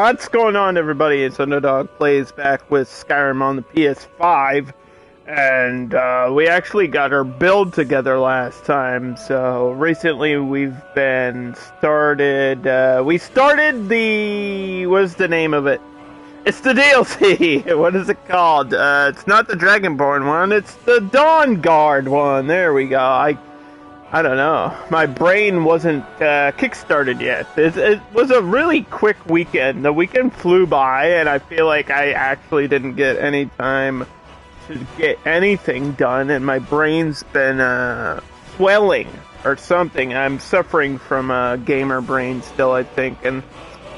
What's going on, everybody? It's Underdog Plays back with Skyrim on the PS5, and we actually got our build together last time. So recently we've been we started the, what's the name of it? It's the DLC. What is it called? It's not the Dragonborn one. It's the Dawn Guard one. There we go. I don't know. My brain wasn't kickstarted yet. It was a really quick weekend. The weekend flew by, and I feel like I actually didn't get any time to get anything done, and my brain's been swelling or something. I'm suffering from a gamer brain still, I think, and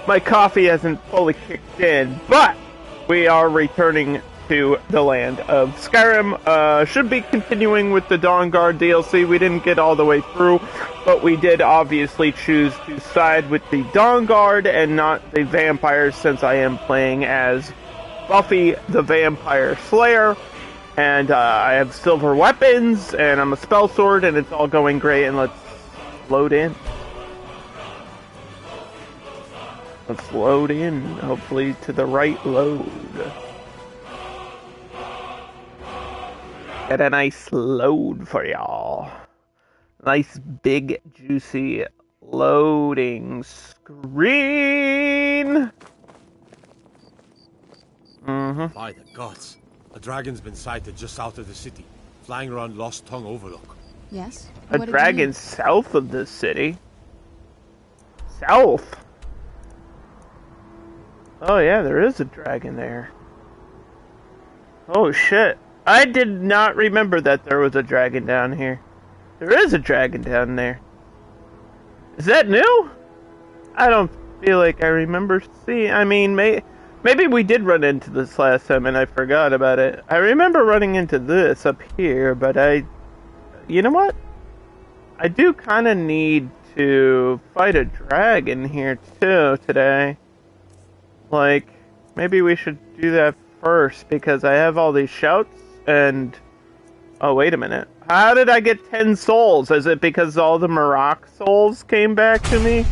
my coffee hasn't fully kicked in, but we are returning to the land of Skyrim. Should be continuing with the Dawn Guard DLC. We didn't get all the way through, but we did obviously choose to side with the Dawn Guard and not the vampires, since I am playing as Buffy the Vampire Slayer, and I have silver weapons, and I'm a spell sword, and it's all going great. And let's load in. Let's load in, hopefully to the right load. Got a nice load for y'all. Nice big juicy loading screen. By the gods, a dragon's been sighted just south of the city, flying around Lost Tongue Overlook. Yes? A dragon south of the city? South? Oh yeah, there is a dragon there. Oh shit. I did not remember that there was a dragon down here. There is a dragon down there. Is that new? I don't feel like I remember seeing... I mean, maybe we did run into this last time and I forgot about it. I remember running into this up here, but you know what? I do kind of need to fight a dragon here too today. Like, maybe we should do that first, because I have all these shouts. And, oh, wait a minute. How did I get 10 souls? Is it because all the Marok souls came back to me?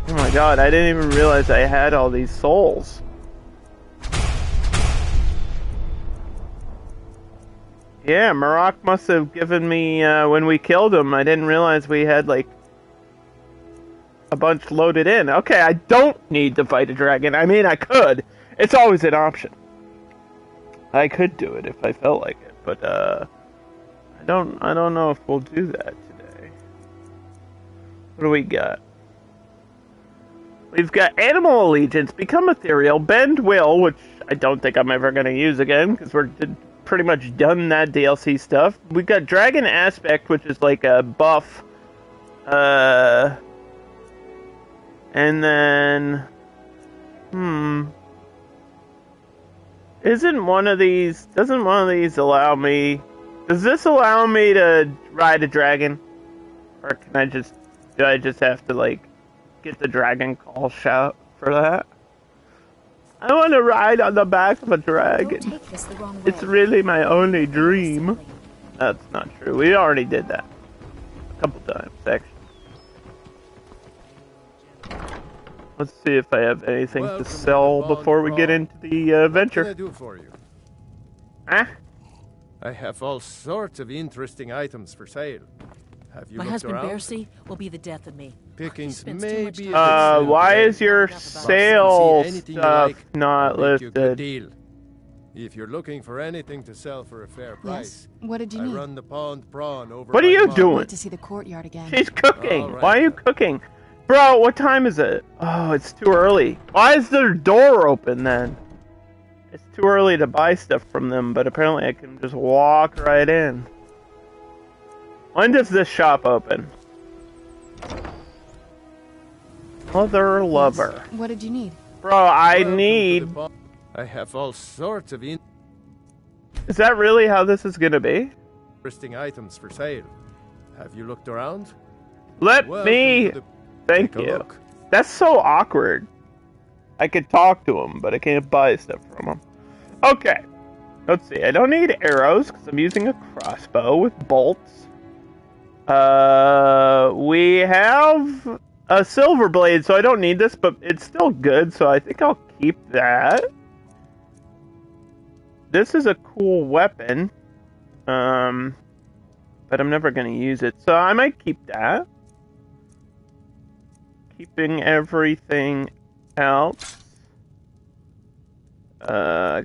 Oh my god, I didn't even realize I had all these souls. Yeah, Marok must have given me, when we killed him, I didn't realize we had, like, a bunch loaded in. Okay, I don't need to fight a dragon. I mean, I could. It's always an option. I could do it if I felt like it, but I don't know if we'll do that today. What do we got? We've got Animal Allegiance, Become Ethereal, Bend Will, which I don't think I'm ever going to use again, because we're pretty much done that DLC stuff. We've got Dragon Aspect, which is like a buff, and then, doesn't one of these allow me... Does this allow me to ride a dragon? Or do I just have to, like, get the dragon call shout for that? I want to ride on the back of a dragon. It's really my only dream. That's not true. We already did that. A couple times, actually. Let's see if I have anything to sell before we get into the venture. What can I do for you? Huh? I have all sorts of interesting items for sale. Have you My looked husband around? Bercy will be the death of me. Pickings He spends too may much be. time- Why is your sale stuff not Make you a good listed? deal. If you're looking for anything to sell for a fair price, Yes? What did you I need? run the pond prawn over. What are by you the mall. doing? Wait to see the courtyard again. She's cooking. All right. Why are you cooking? Bro, what time is it? Oh, it's too early. Why is their door open then? It's too early to buy stuff from them, but apparently I can just walk right in. When does this shop open? Mother lover. Yes. What did you need? Bro, I Welcome to need... the pond. I have all sorts of Is that really how this is gonna be? interesting items for sale. Have you looked around? Let Welcome me... to the- Thank Take a you. look. That's so awkward. I could talk to him, but I can't buy stuff from him. Okay. Let's see. I don't need arrows because I'm using a crossbow with bolts. We have a silver blade, so I don't need this, but it's still good, so I think I'll keep that. This is a cool weapon, but I'm never going to use it, so I might keep that. Keeping everything else.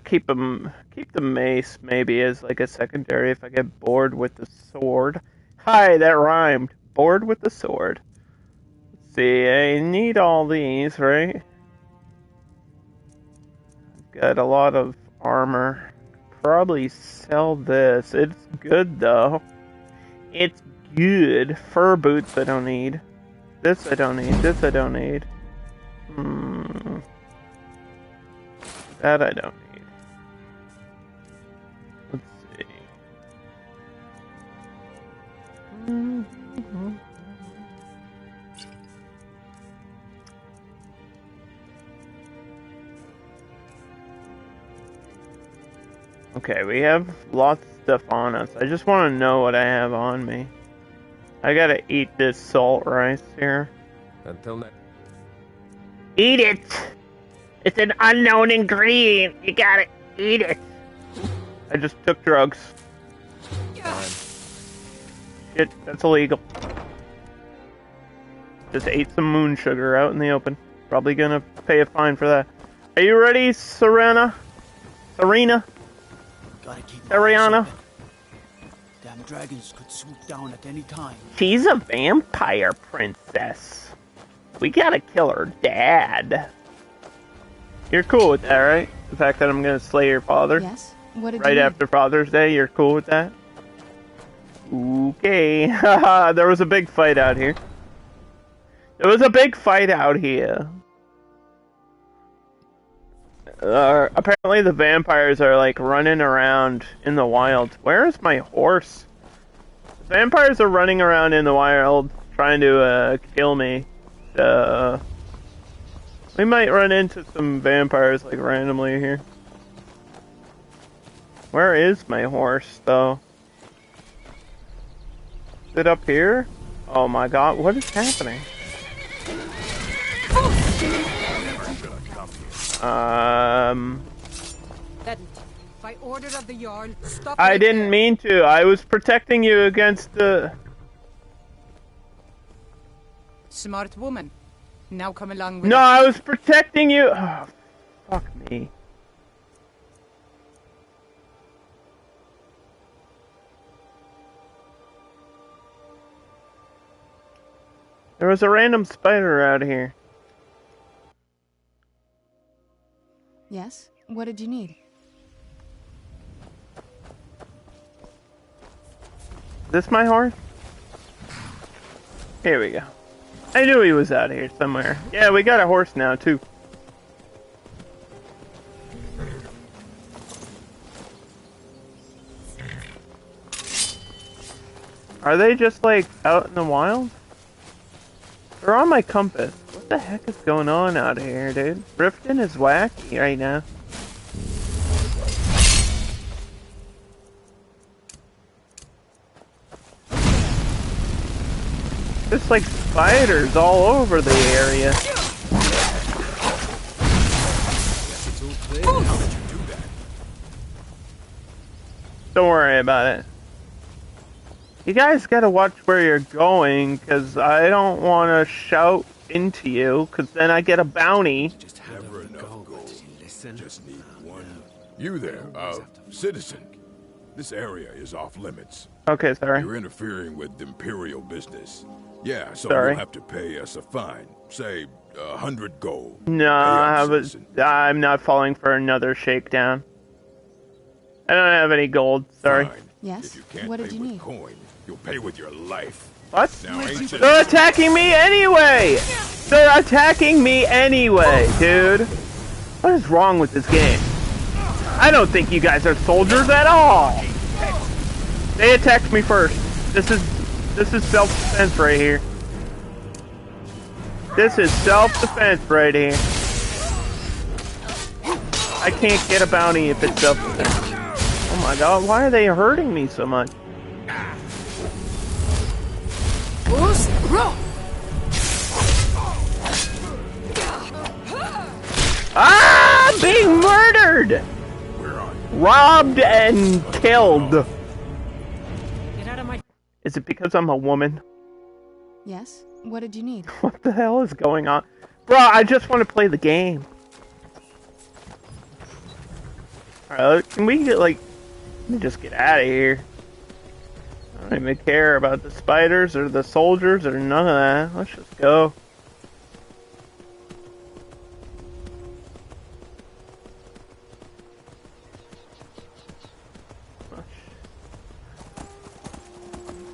Keep the mace maybe as like a secondary if I get bored with the sword. Hi, that rhymed. Bored with the sword. Let's see, I need all these, right? I've got a lot of armor. Probably sell this. It's good though. It's good. Fur boots I don't need. This I don't need. This I don't need. That I don't need. Let's see. Okay, we have lots of stuff on us. I just want to know what I have on me. I gotta eat this salt rice here. Until next. Eat it! It's an unknown ingredient. You gotta eat it. I just took drugs. Shit, that's illegal. Just ate some moon sugar out in the open. Probably gonna pay a fine for that. Are you ready, Serena? Serena? Gotta keep my eyes Ariana? open. Damn dragons could swoop down at any time. She's a vampire princess. We gotta kill her dad. You're cool with that, right? The fact that I'm gonna slay your father? Yes? What did Right you after Father's Day, you're cool with that? Okay. Haha, there was a big fight out here. There was a big fight out here. Apparently the vampires are like running around in the wild. Where is my horse? The vampires are running around in the wild trying to kill me. We might run into some vampires like randomly here. Where is my horse though? Is it up here? Oh my god, what is happening? By order of the Jarl, stop. I didn't mean to. I was protecting you against the... Smart woman. Now come along with No, I was protecting you. Oh, fuck me. There was a random spider out here. Yes? What did you need? Is this my horse? Here we go. I knew he was out here somewhere. Yeah, we got a horse now, too. Are they just, like, out in the wild? They're on my compass. What the heck is going on out here, dude? Riften is wacky right now. Just like spiders all over the area. Don't worry about it. You guys gotta watch where you're going, because I don't want to shout into you, because then I get a bounty. Never enough gold. Just need one. You there, citizen. This area is off limits. Okay, sorry. You're interfering with imperial business. Yeah, so Sorry. you'll have to pay us a fine. Say, 100 gold. No, I'm not falling for another shakedown. I don't have any gold, sorry. Fine. Yes? If you can't What pay did you with need? coin, you'll pay with your life. What? Now, ain't you... They're attacking me anyway! They're attacking me anyway, dude! What is wrong with this game? I don't think you guys are soldiers at all! They attacked me first. This is self-defense right here. This is self-defense right here. I can't get a bounty if it's self-defense. Oh my god, why are they hurting me so much? robbed and killed. Get out of my... Is it because I'm a woman? Yes? What did you need? What the hell is going on? Bro, I just want to play the game. Alright, can we get, like... Let me just get out of here. I don't even care about the spiders or the soldiers or none of that. Let's just go.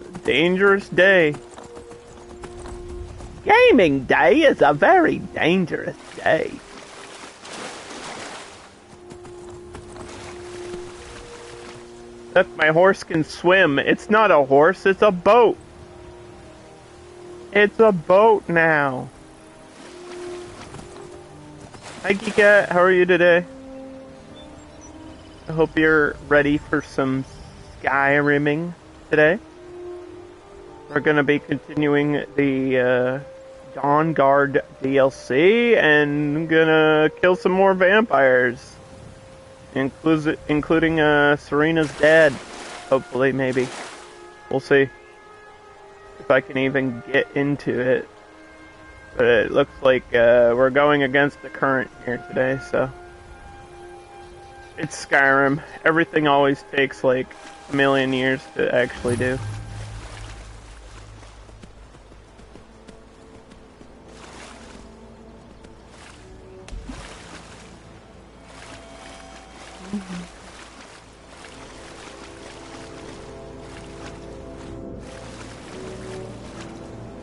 It's a dangerous day. Gaming day is a very dangerous day. Look, my horse can swim. It's not a horse, it's a boat. It's a boat now. Hi, Geekat. How are you today? I hope you're ready for some Skyrimming today. We're going to be continuing the Dawn Guard DLC and gonna kill some more vampires. Including Serena's dad, hopefully, maybe. We'll see if I can even get into it. But it looks like we're going against the current here today, so... It's Skyrim. Everything always takes like a million years to actually do.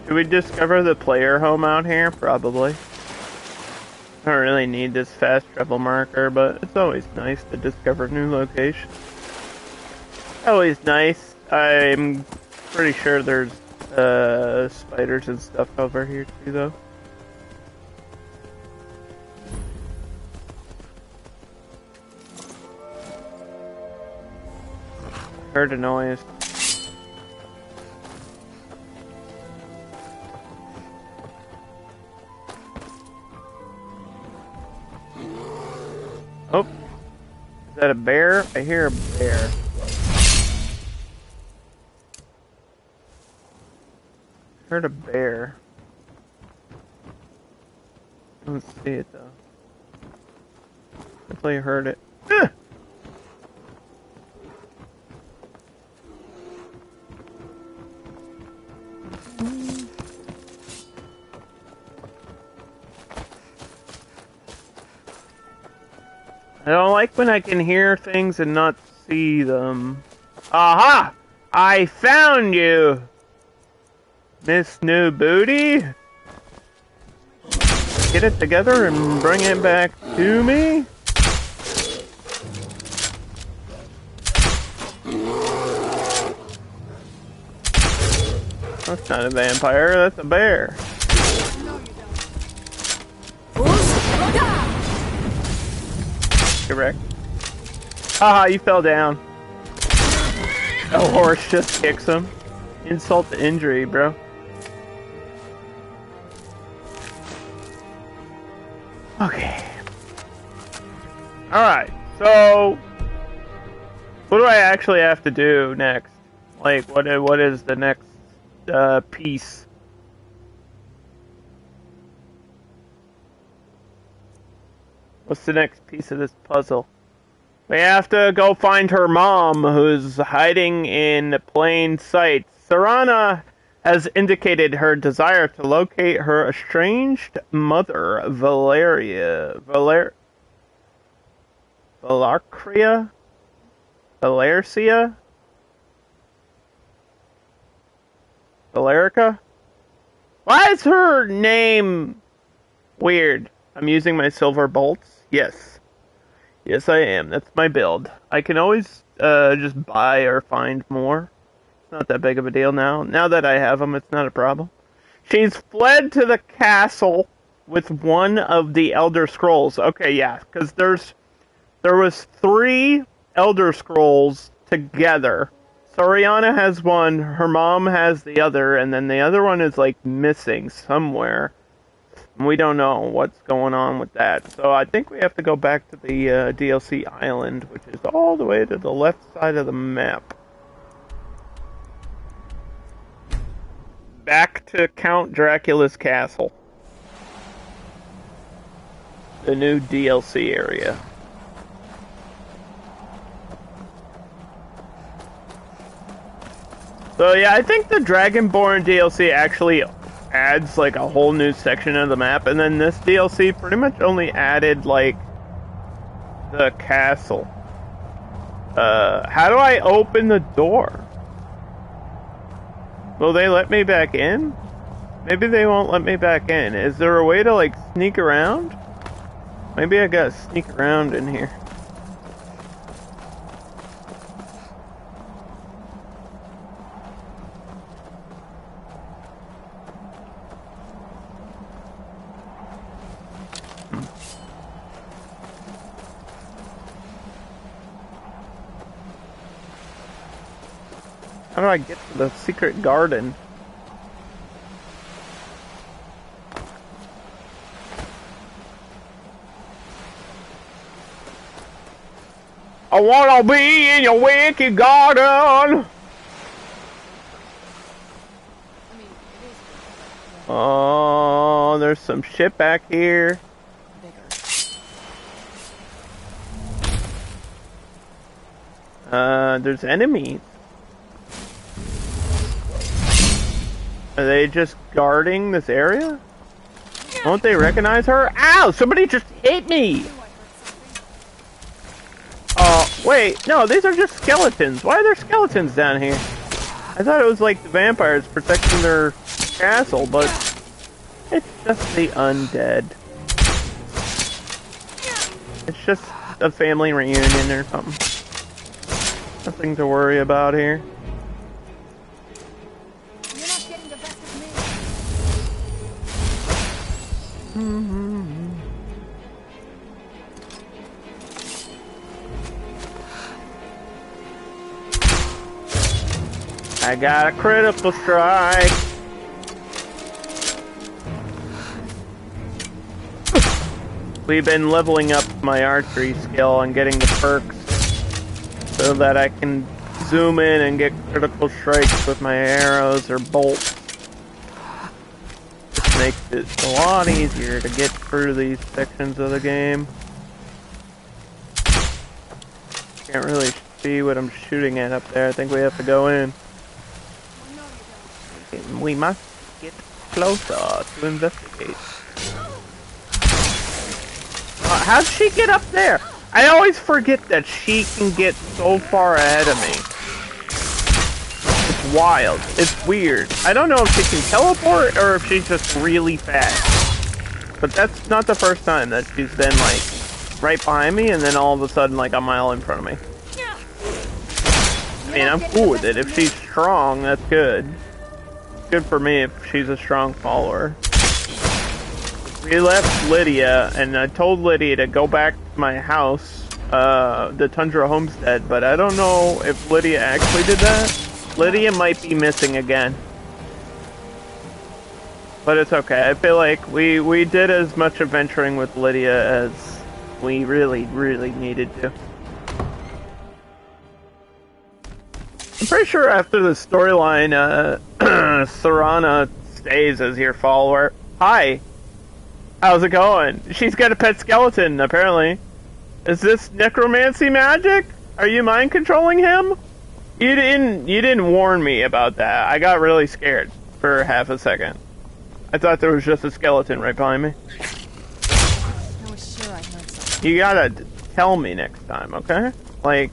Should we discover the player home out here? Probably. I don't really need this fast travel marker, but it's always nice to discover new locations. Always nice. I'm pretty sure there's spiders and stuff over here too, though. Heard a noise. Oh, is that a bear? I hear a bear. Heard a bear. I don't see it though. Definitely heard it. Ah! I don't like when I can hear things and not see them. Aha! I found you! Miss New Booty? Get it together and bring it back to me? That's not a vampire, that's a bear. Correct. Haha, you fell down. A horse just kicks him. Insult to injury, bro. Okay. Alright, so... what do I actually have to do next? Like, what is the next piece? What's the next piece of this puzzle? We have to go find her mom, who's hiding in plain sight. Serana has indicated her desire to locate her estranged mother, Valercia? Valerica? Why is her name weird? I'm using my silver bolts. Yes. Yes, I am. That's my build. I can always just buy or find more. It's not that big of a deal now. Now that I have them, it's not a problem. She's fled to the castle with one of the Elder Scrolls. Okay, yeah, because there was 3 Elder Scrolls together. Soriana has one, her mom has the other, and then the other one is, like, missing somewhere. We don't know what's going on with that. So I think we have to go back to the DLC island, which is all the way to the left side of the map. Back to Count Dracula's castle. The new DLC area. So yeah, I think the Dragonborn DLC actually adds like a whole new section of the map, and then this DLC pretty much only added like the castle. How do I open the door? Will they let me back in? Maybe they won't let me back in. Is there a way to like sneak around? Maybe I gotta sneak around in here. How do I get to the secret garden? I wanna be in your wicked garden! Oh, there's some shit back here. There's enemies. Are they just guarding this area? Won't they recognize her? Ow! Somebody just hit me! Wait, no, these are just skeletons. Why are there skeletons down here? I thought it was like the vampires protecting their castle, but it's just the undead. It's just a family reunion or something. Nothing to worry about here. You're not getting the best of me. I got a critical strike. We've been leveling up my archery skill and getting the perks so that I can zoom in and get critical strikes with my arrows or bolts. Just makes it a lot easier to get through these sections of the game. Can't really see what I'm shooting at up there. I think we have to go in. We must get closer to investigate. How'd she get up there? I always forget that she can get so far ahead of me. It's wild. It's weird. I don't know if she can teleport or if she's just really fast. But that's not the first time that she's been like right behind me and then all of a sudden like a mile in front of me. I mean, I'm cool with it. If she's strong, that's good. Good for me if she's a strong follower. We left Lydia, and I told Lydia to go back to my house, the Tundra Homestead, but I don't know if Lydia actually did that. Lydia might be missing again. But it's okay. I feel like we did as much adventuring with Lydia as we really needed to. I'm pretty sure after the storyline, Serana stays as your follower. Hi! How's it going? She's got a pet skeleton, apparently. Is this necromancy magic? Are you mind controlling him? You didn't warn me about that. I got really scared for half a second. I thought there was just a skeleton right behind me. I was sure I heard something. You gotta tell me next time, okay? Like,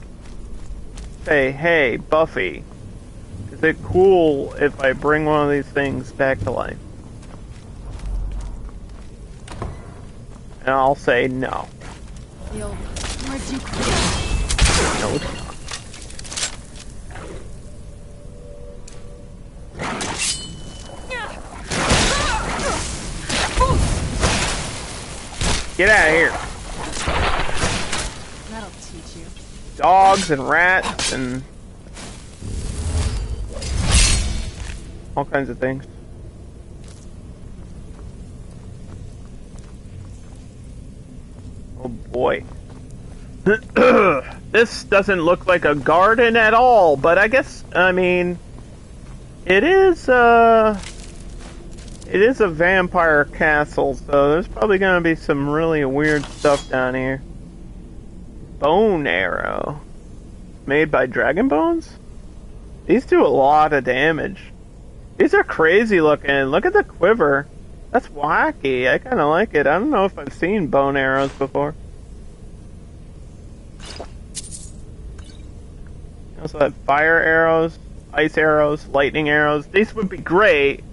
say, hey, Buffy, is it cool if I bring one of these things back to life? And I'll say no. You'll... Where'd you come? No, it's not. Get out of here. That'll teach you. Dogs and rats and all kinds of things. Oh boy. This doesn't look like a garden at all, but I guess, I mean, it is a vampire castle, so there's probably gonna be some really weird stuff down here. Bone arrow. Made by dragon bones? These do a lot of damage. These are crazy looking. Look at the quiver. That's wacky. I kind of like it. I don't know if I've seen bone arrows before. I also have fire arrows, ice arrows, lightning arrows. These would be great,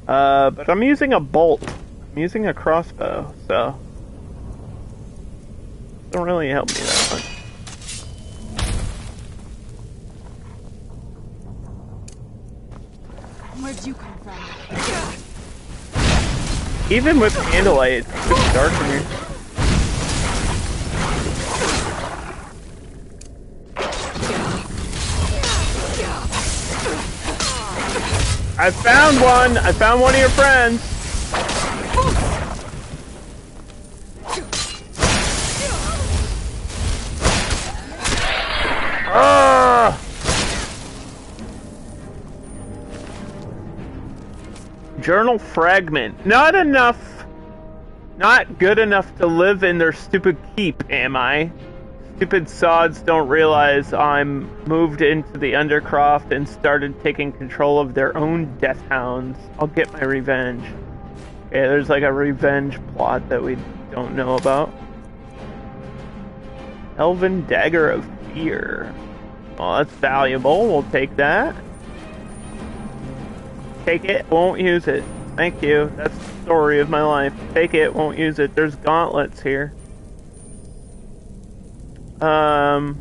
but I'm using a bolt. I'm using a crossbow, so don't really help me that much. Where'd you come from? Even with candlelight, it's pretty dark in here. I found one! I found one of your friends! Ah! Journal fragment. Not enough. Not good enough to live in their stupid keep, am I? Stupid sods don't realize I'm moved into the Undercroft and started taking control of their own death hounds. I'll get my revenge. Okay, there's like a revenge plot that we don't know about. Elven Dagger of Fear. Well, that's valuable. We'll take that. Take it, won't use it. Thank you. That's the story of my life. Take it, won't use it. There's gauntlets here. I'm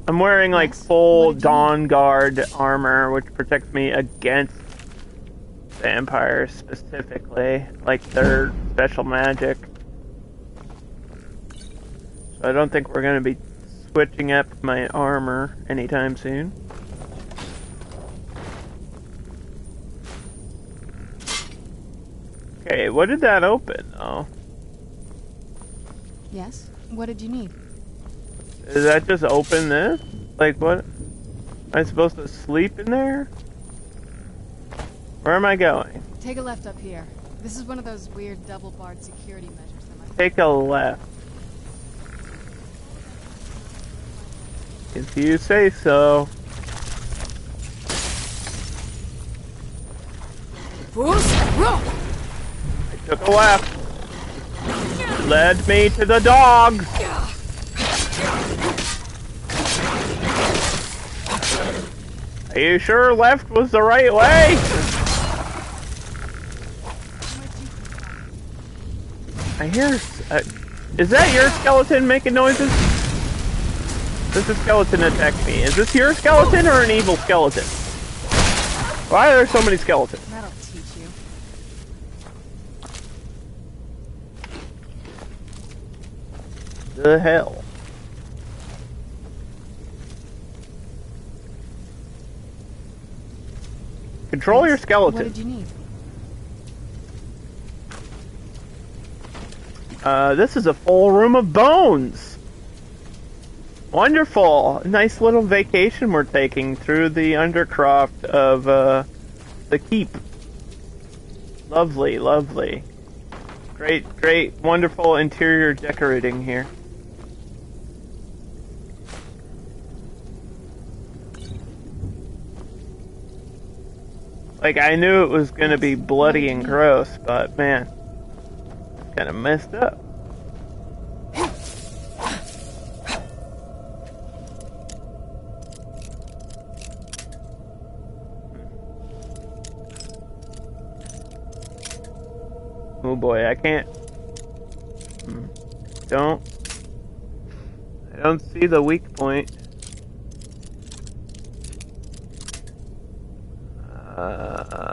wearing like full Dawn Guard armor, which protects me against vampires specifically, like their special magic. So I don't think we're going to be switching up my armor anytime soon. Okay, what did that open though? Yes? What did you need? Does that just open this? Like what? Am I supposed to sleep in there? Where am I going? Take a left up here. This is one of those weird double-barred security measures that might... Take a left. If you say so. I took a left. Led me to the dogs. Are you sure left was the right way? I hear... is that your skeleton making noises? This is skeleton attacked me. Is this your skeleton or an evil skeleton? Why are there so many skeletons? That'll teach you. The hell? Control your skeleton. What did you need? This is a full room of bones. Wonderful. Nice little vacation we're taking through the Undercroft of, the keep. Lovely, lovely. Great, wonderful interior decorating here. Like, I knew it was gonna be bloody and gross, but man, it's kinda messed up. Oh boy, I can't. I don't see the weak point.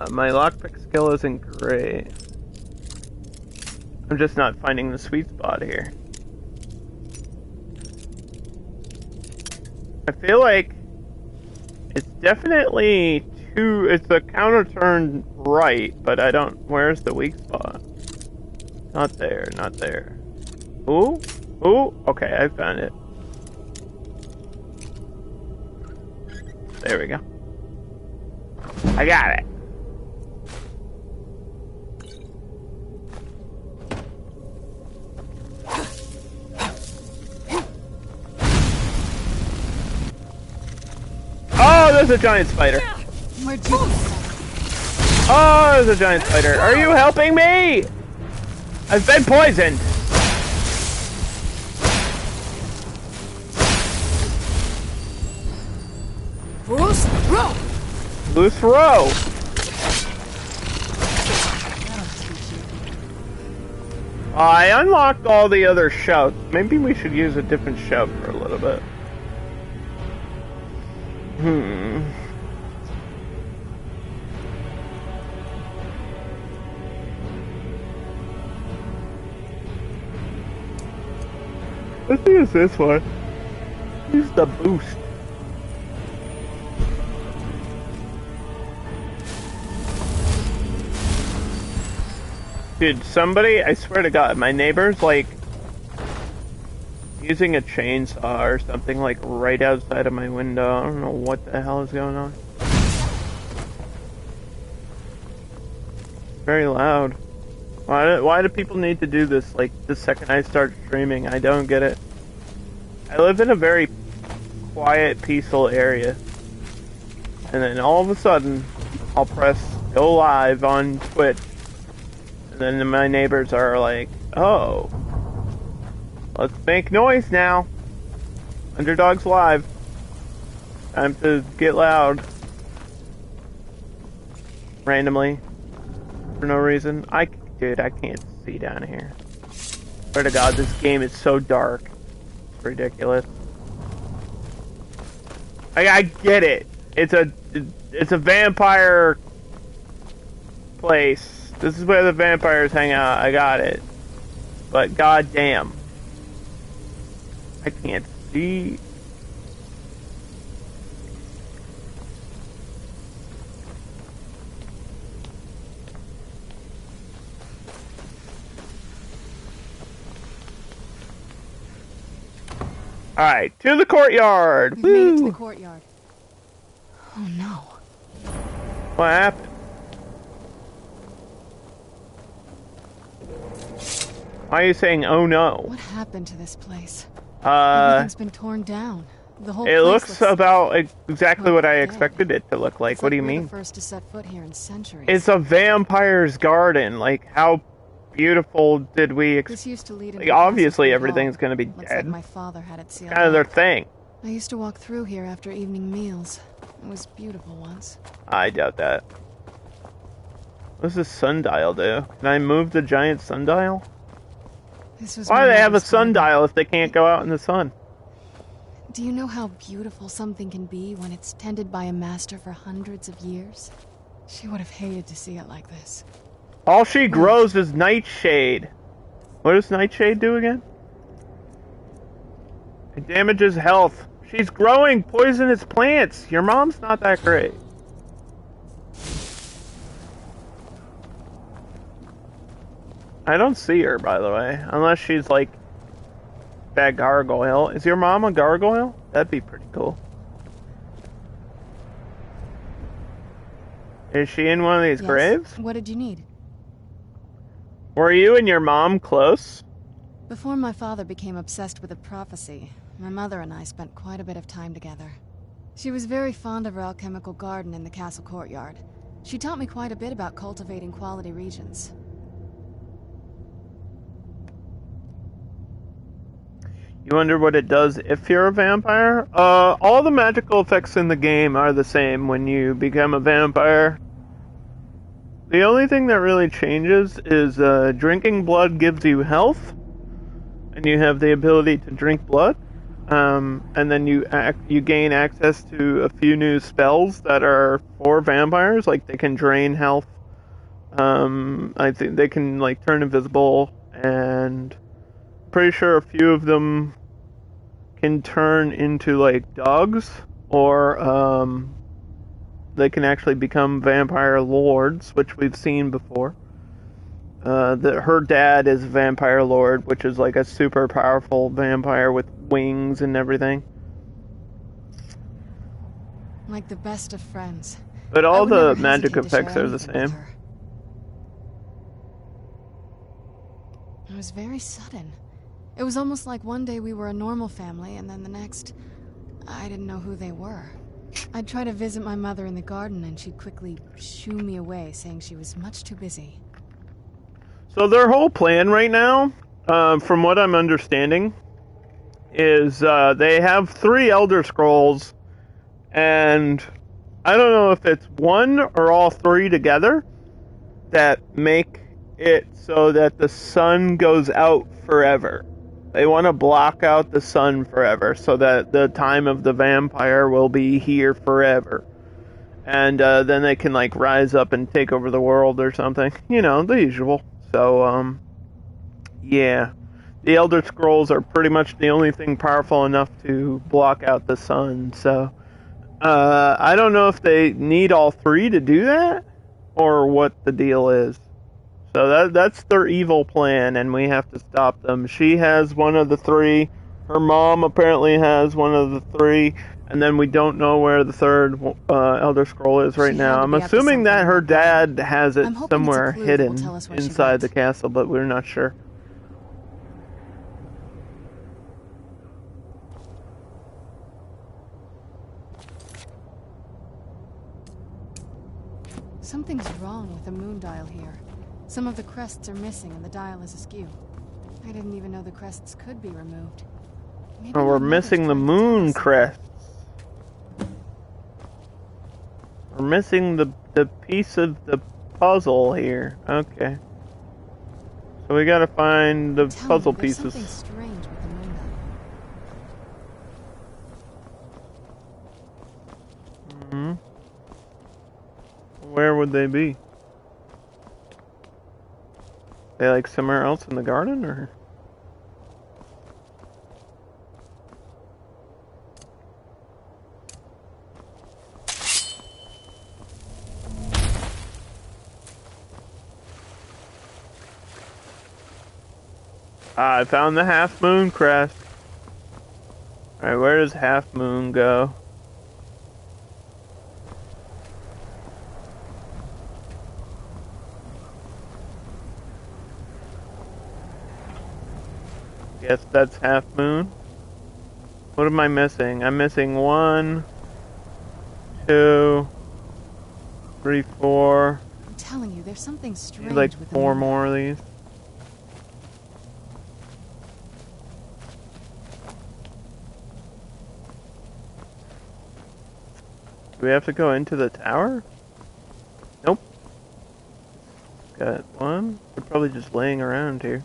My lockpick skill isn't great. I'm just not finding the sweet spot here. I feel like it's definitely it's a counter turn right, but I don't, where's the weak spot? Not there, not there. Ooh, ooh, okay, I found it. There we go. I got it. Oh, there's a giant spider. Where'd you get that? Oh, there's a giant spider. Are you helping me? I've been poisoned. Loose row! Loose row. I unlocked all the other shouts. Maybe we should use a different shout for a little bit. Let's use this one. Use the boost. Dude, somebody, I swear to God, my neighbor's like using a chainsaw or something like right outside of my window. I don't know what the hell is going on. Very loud. Why do people need to do this like the second I start streaming? I don't get it. I live in a very quiet, peaceful area. And then all of a sudden, I'll press go live on Twitch. And then my neighbors are like, oh, let's make noise now. Underdog's live. Time to get loud. Randomly. For no reason. Dude, I can't see down here. Swear to God, this game is so dark. It's ridiculous. I get it. It's a vampire place. This is where the vampires hang out. I got it. But goddamn, I can't see. Alright, to the courtyard! We've made it to the courtyard. Oh no. What happened? Why are you saying, oh no? What happened to this place? Everything's been torn down. The whole it place looks about exactly what I expected it to look like. It's What do you we're mean? The first to set foot here in centuries. It's a vampire's garden. Like, how beautiful did we This used to lead like, obviously everything's gonna be Looks dead. like my father had it sealed Kind of their off. thing. I used to walk through here after evening meals. It was beautiful once. I doubt that. What does this sundial do? Can I move the giant sundial? This was Why my do they have a mother's garden. sundial if they can't go out in the sun? Do you know how beautiful something can be when it's tended by a master for hundreds of years? She would have hated to see it like this. All she grows is nightshade. What does nightshade do again? It damages health. She's growing poisonous plants. Your mom's not that great. I don't see her, by the way. Unless she's like that gargoyle. Is your mom a gargoyle? That'd be pretty cool. Is she in one of these Yes. graves? What did you need? Were you and your mom close? Before my father became obsessed with a prophecy, my mother and I spent quite a bit of time together. She was very fond of her alchemical garden in the castle courtyard. She taught me quite a bit about cultivating quality regions. You wonder what it does if you're a vampire? All the magical effects in the game are the same when you become a vampire. The only thing that really changes is drinking blood gives you health, and you have the ability to drink blood. And then you gain access to a few new spells that are for vampires, like they can drain health. I think they can like turn invisible, and pretty sure a few of them can turn into like dogs, or they can actually become vampire lords, which we've seen before. her dad is a vampire lord, which is like a super powerful vampire with wings and everything. Like the best of friends. But I all would the never magic hesitate to share effects are the anything with same. her. It was very sudden. It was almost like one day we were a normal family, and then the next, I didn't know who they were. I'd try to visit my mother in the garden, and she'd quickly shoo me away, saying she was much too busy. So their whole plan right now, from what I'm understanding, is they have 3 Elder Scrolls, and I don't know if it's one or all 3 together that make it so that the sun goes out forever. They want to block out the sun forever so that the time of the vampire will be here forever. And then they can like rise up and take over the world or something. You know, the usual. So, yeah. The Elder Scrolls are pretty much the only thing powerful enough to block out the sun. So, I don't know if they need all 3 to do that or what the deal is. So that's their evil plan, and we have to stop them. She has one of the 3. Her mom apparently has one of the 3, and then we don't know where the 3rd Elder Scroll is right now. I'm assuming that her dad has it somewhere hidden inside the castle, but we're not sure. Something's wrong with the moon dial here. Some of the crests are missing and the dial is askew. I didn't even know the crests could be removed. Maybe Oh, we're missing the moon crests. We're missing the piece of the puzzle here. Okay. So we gotta find the puzzle pieces. Something strange with the moon dial. Where would they be? They like somewhere else in the garden, or? I found the half moon crest. Alright, where does half moon go? Guess that's half moon. What am I missing? I'm missing 1, 2, 3, 4. I'm telling you, there's something strange Like with 4 the moon. more of these. Do we have to go into the tower? Nope. Got 1. They're probably just laying around here.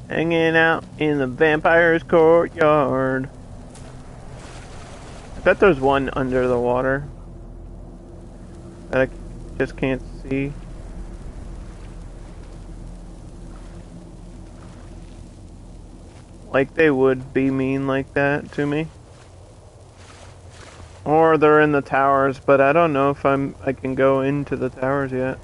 Hanging out in the vampire's courtyard. I bet there's one under the water that I just can't see. Like they would be mean like that to me. Or they're in the towers, but I don't know if I can go into the towers yet.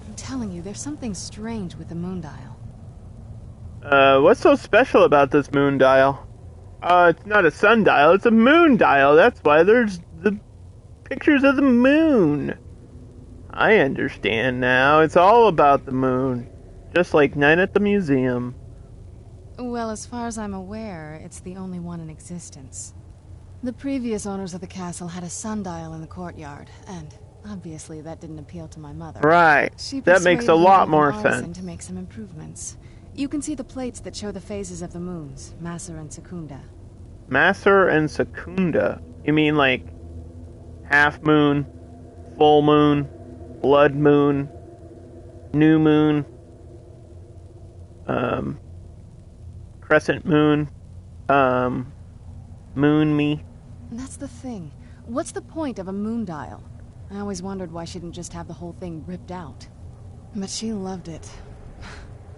I'm telling you, there's something strange with the moon dial. What's so special about this moon dial? It's not a sundial, it's a moon dial. That's why there's the pictures of the moon. I understand now. It's all about the moon. Just like Night at the Museum. Well, as far as I'm aware, it's the only one in existence. The previous owners of the castle had a sundial in the courtyard, and obviously that didn't appeal to my mother. Right. That makes a lot more sense. To make some improvements. You can see the plates that show the phases of the moons, Masser and Secunda. Masser and Secunda. You mean like half moon, full moon, blood moon, new moon, crescent moon, moon me? That's the thing. What's the point of a moon dial? I always wondered why she didn't just have the whole thing ripped out. But she loved it.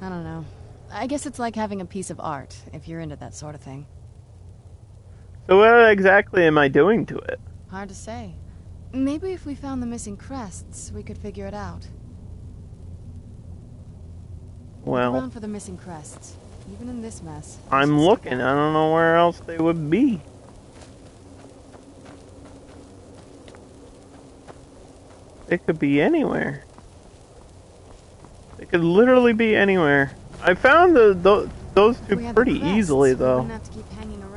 I don't know. I guess it's like having a piece of art, if you're into that sort of thing. So what exactly am I doing to it? Hard to say. Maybe if we found the missing crests, we could figure it out. Well, Look around for the missing crests. Even in this mess. I'm looking. I don't know where else they would be. They could be anywhere. They could literally be anywhere. I found those two pretty easily, though.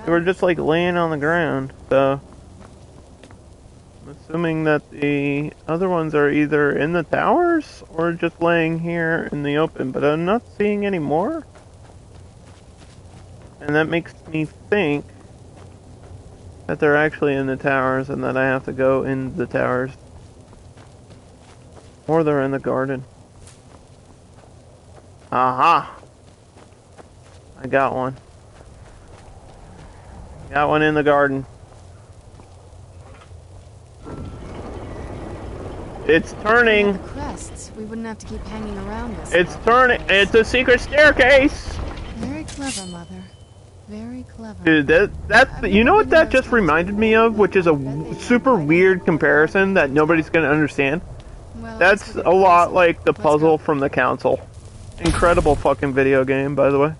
They were just like laying on the ground, so I'm assuming that the other ones are either in the towers or just laying here in the open, but I'm not seeing any more. And that makes me think that they're actually in the towers and that I have to go in the towers. Or they're in the garden. Aha! I got one. Got one in the garden. It's turning. The crests. We wouldn't have to keep hanging around this. It's turning. It's a secret staircase. Very clever, Mother. Very clever. Dude, that's you know what that just reminded me of, which is a super weird comparison that nobody's gonna understand. Well, That's a lot like the puzzle from the Council. Incredible fucking video game, by the way.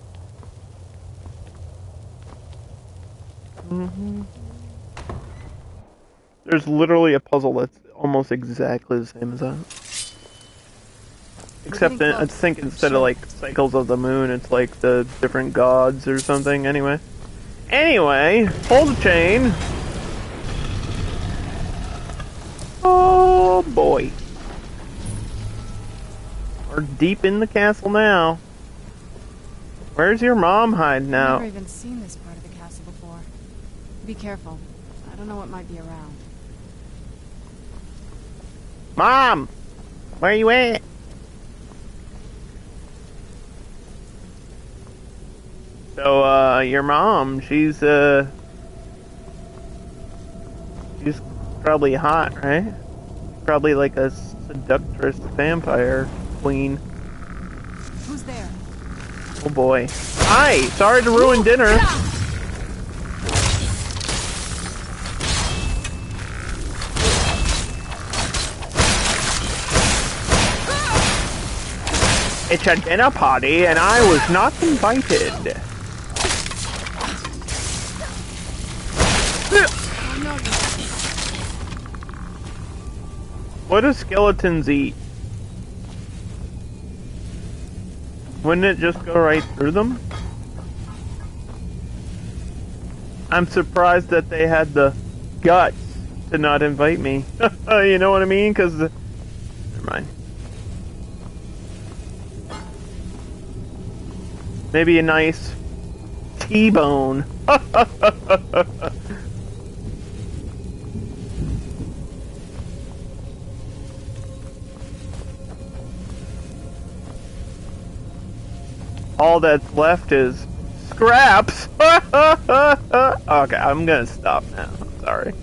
There's literally a puzzle that's almost exactly the same as that. Except I think instead of like cycles of the moon, it's like the different gods or something. Anyway, hold the chain. Oh boy, we're deep in the castle now. Where's your mom hiding I've out? never even seen this part of the castle before. Be careful. I don't know what might be around. Mom, where you at? So, your mom, she's probably hot, right? Probably like a seductress vampire queen. Who's there? Oh boy. Hi! Sorry to ruin dinner. It's a dinner party and I was not invited. What do skeletons eat? Wouldn't it just go right through them? I'm surprised that they had the guts to not invite me. You know what I mean? Because... Never mind. Maybe a nice T-bone. All that's left is scraps. Okay, I'm gonna stop now. I'm sorry.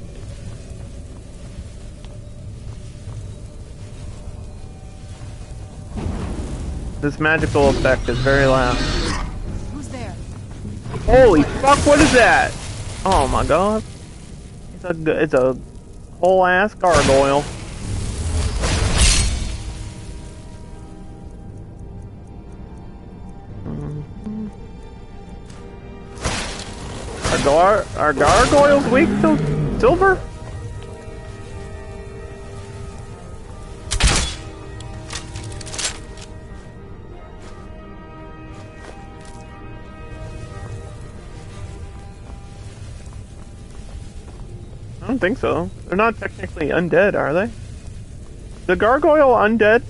This magical effect is very loud. Who's there? Holy fuck! What is that? Oh my god! It's a whole ass gargoyle. Are gargoyles weak to silver? I don't think so. They're not technically undead, are they? The gargoyle undead?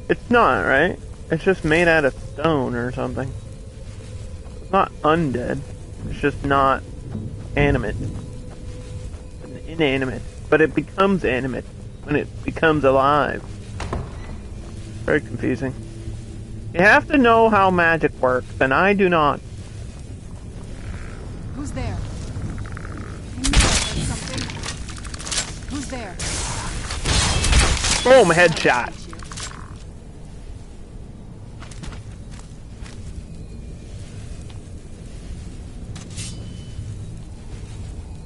It's not, right? It's just made out of stone or something. It's not undead. It's just not animate. Inanimate. But it becomes animate when it becomes alive. Very confusing. You have to know how magic works, and I do not. Who's there? I knew I heard something. Who's there? Boom, headshot.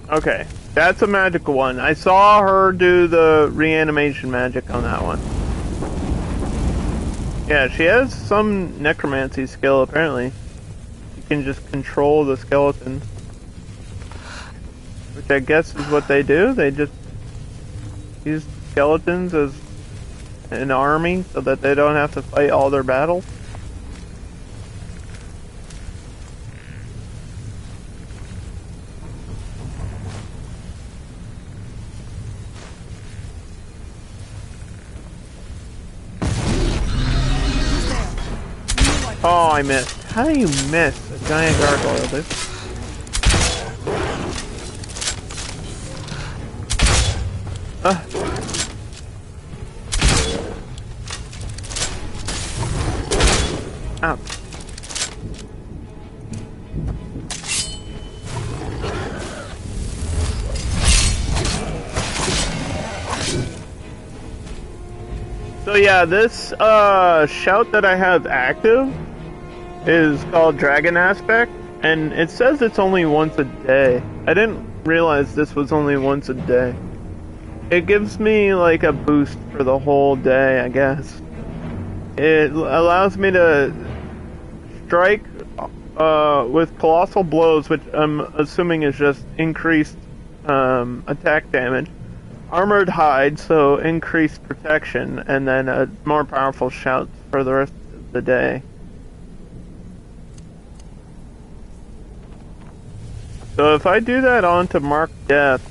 Okay, that's a magical one. I saw her do the reanimation magic on that one. Yeah, she has some necromancy skill, apparently. You can just control the skeletons. Which I guess is what they do. They just use skeletons as an army so that they don't have to fight all their battles. Oh, I missed. How do you miss a giant gargoyle, dude? Ouch. So yeah, this shout that I have active is called Dragon Aspect, and it says it's only once a day. I didn't realize this was only once a day. It gives me like a boost for the whole day, I guess. It allows me to strike with colossal blows, which I'm assuming is just increased attack damage. Armored hide, so increased protection, and then a more powerful shout for the rest of the day. So if I do that onto Mark Death,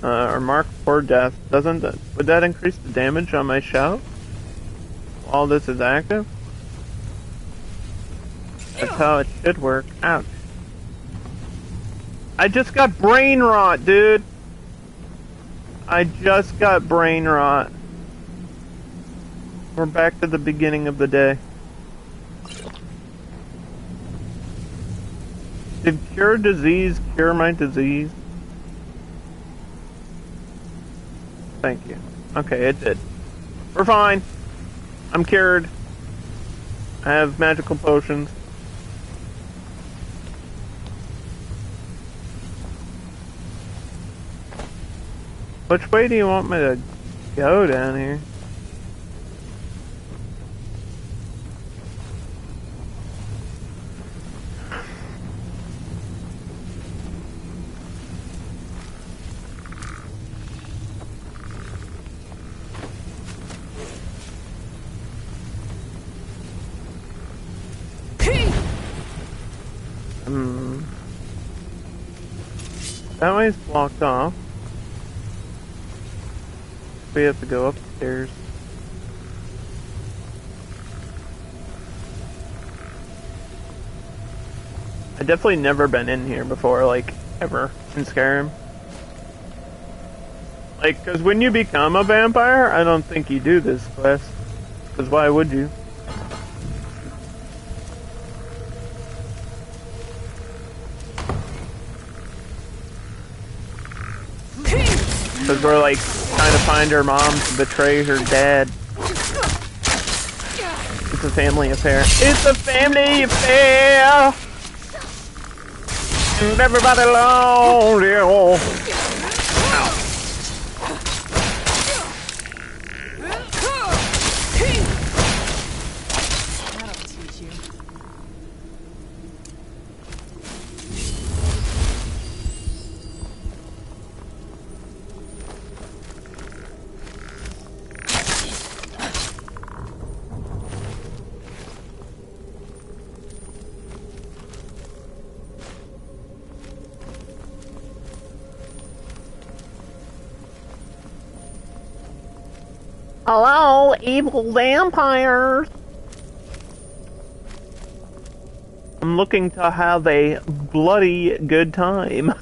or Mark 4 Death, would that increase the damage on my shout? While this is active? That's how it should work. Ouch. I just got brain rot, dude! I just got brain rot. We're back to the beginning of the day. Did cure disease cure my disease? Thank you. Okay, it did. We're fine. I'm cured. I have magical potions. Which way do you want me to go down here? That way's blocked off. We have to go upstairs. I've definitely never been in here before, like, ever, in Skyrim. Like, because when you become a vampire, I don't think you do this quest. Because why would you? Because we're like trying to find her mom to betray her dad. It's a family affair. It's a family affair! And everybody loves you. Ow. That'll teach you. Hello, evil vampires! I'm looking to have a bloody good time.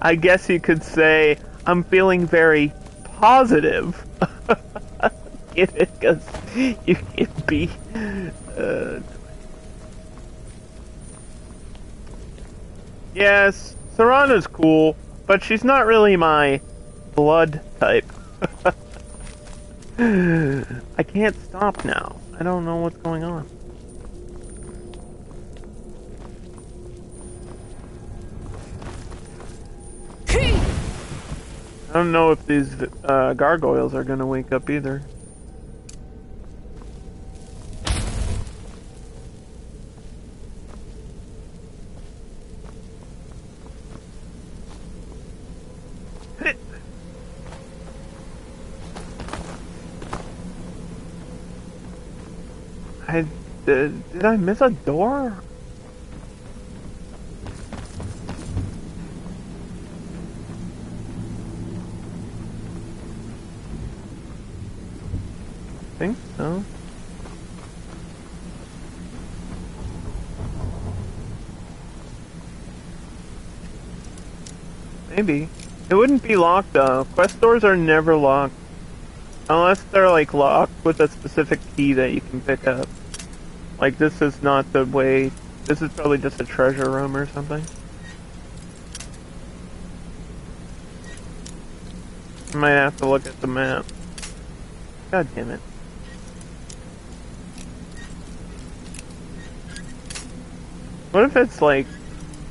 I guess you could say I'm feeling very positive. Get it? Because you can be... Yes, Serana's cool, but she's not really my blood type. I can't stop now. I don't know what's going on. I don't know if these gargoyles are gonna wake up either. Did I miss a door? I think so. Maybe. It wouldn't be locked though. Quest doors are never locked. Unless they're like locked with a specific key that you can pick up. Like this is not the way. This is probably just a treasure room or something. I might have to look at the map. God damn it. What if it's like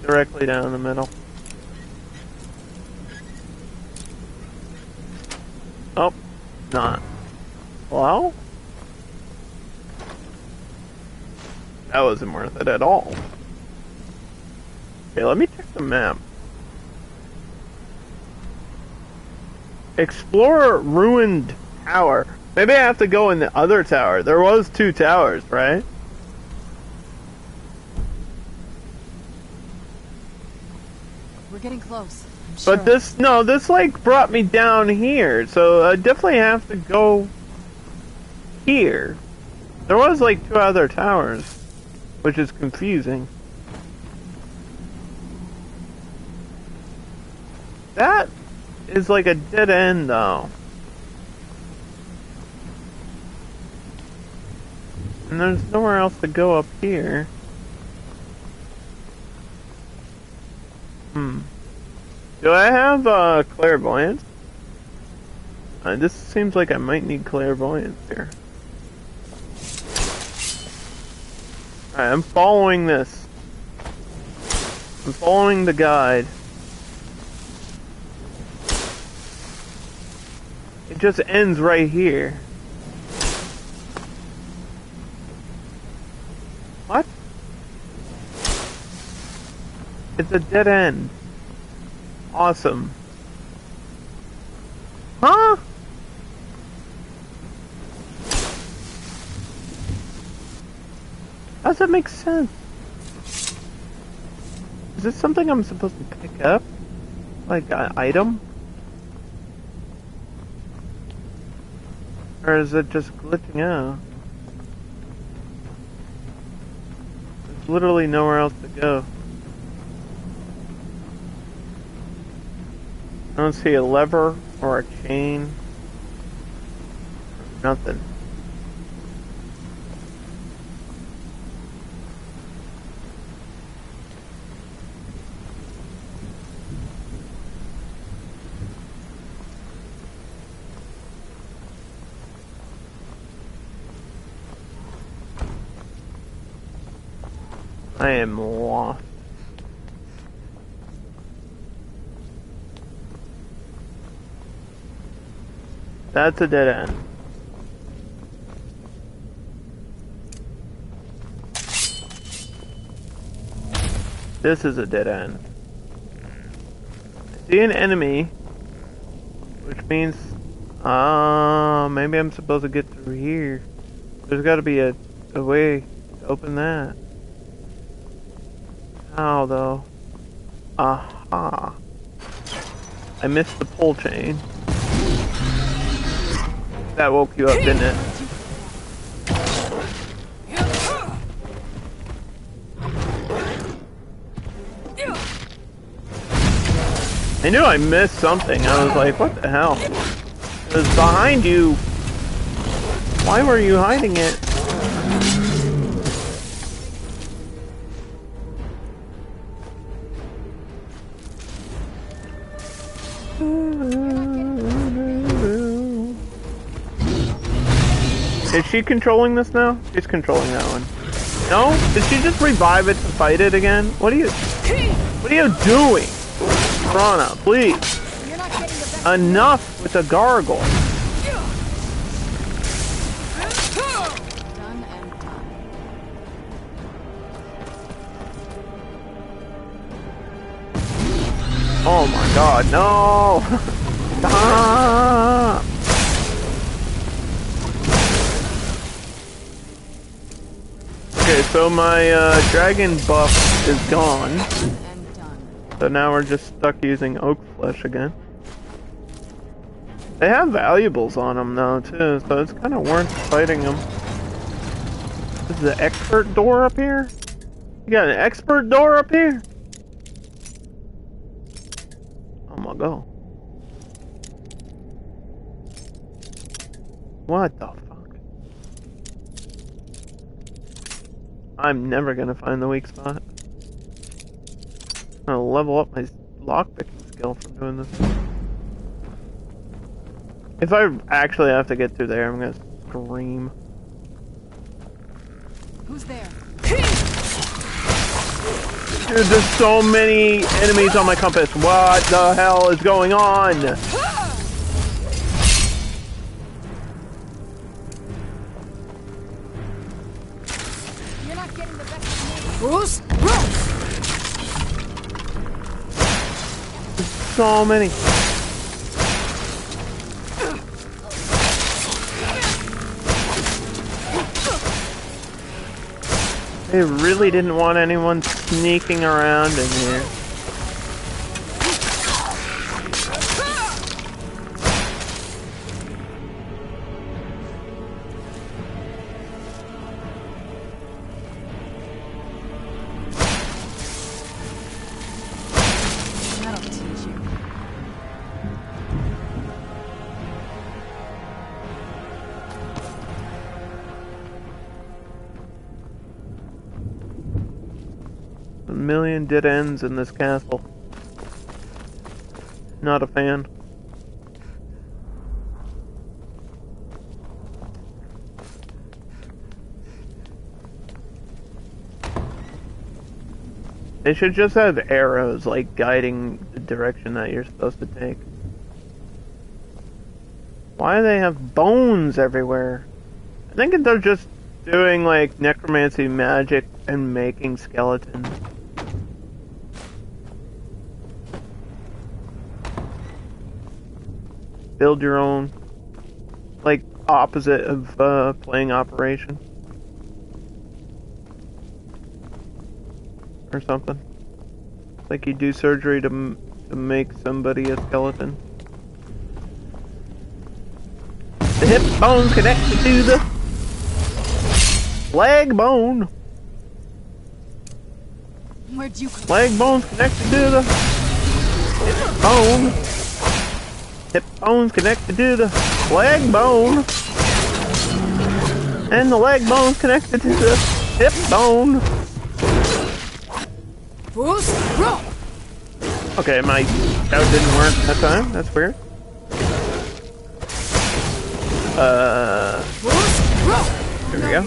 directly down the middle? Oh, not. Well? That wasn't worth it at all. Okay, let me check the map. Explore ruined tower. Maybe I have to go in the other tower. There was 2 towers, right? We're getting close. I'm sure. But this like brought me down here, so I definitely have to go here. There was like 2 other towers, which is confusing. That is like a dead end though. And there's nowhere else to go up here. Do I have clairvoyance? This seems like I might need clairvoyance here. Alright, I'm following this. I'm following the guide. It just ends right here. What? It's a dead end. Awesome. Huh? How does that make sense? Is this something I'm supposed to pick up? Like an item? Or is it just glitching out? There's literally nowhere else to go. I don't see a lever or a chain. Nothing. I am lost. That's a dead end. This is a dead end. I see an enemy, which means, maybe I'm supposed to get through here. There's got to be a way to open that. How though? Aha! I missed the pull chain. That woke you up, didn't it? I knew I missed something. I was like, what the hell? It was behind you. Why were you hiding it? Is she controlling this now? She's controlling that one. No? Did she just revive it to fight it again? What are you doing? Piranha, please. Enough with the gargle. Done and done. Oh my god, no! Stop! Okay, so my dragon buff is gone. And done. So now we're just stuck using oak flesh again. They have valuables on them though too, so it's kind of worth fighting them. Is the expert door up here? You got an expert door up here? Oh my god. What the fuck? I'm never gonna find the weak spot. I'm gonna level up my lockpicking skill from doing this. If I actually have to get through there, I'm gonna scream. Who's there? Dude, there's so many enemies on my compass. What the hell is going on? You're not getting the best of me. So many. They really didn't want anyone sneaking around in here. That'll teach you. A million dead ends in this castle. Not a fan. They should just have arrows, like, guiding the direction that you're supposed to take. Why do they have bones everywhere? I think they're just doing, like, necromancy magic and making skeletons. Build your own, like, opposite of playing Operation. Or something. Like you do surgery to make somebody a skeleton. The hip bone's connected to the leg bone. Where'd you come Leg bone's connected to the hip bone. Hip bone's connected to the leg bone. And the leg bone's connected to the hip bone. Okay, my scout didn't work that time. That's weird. There we go.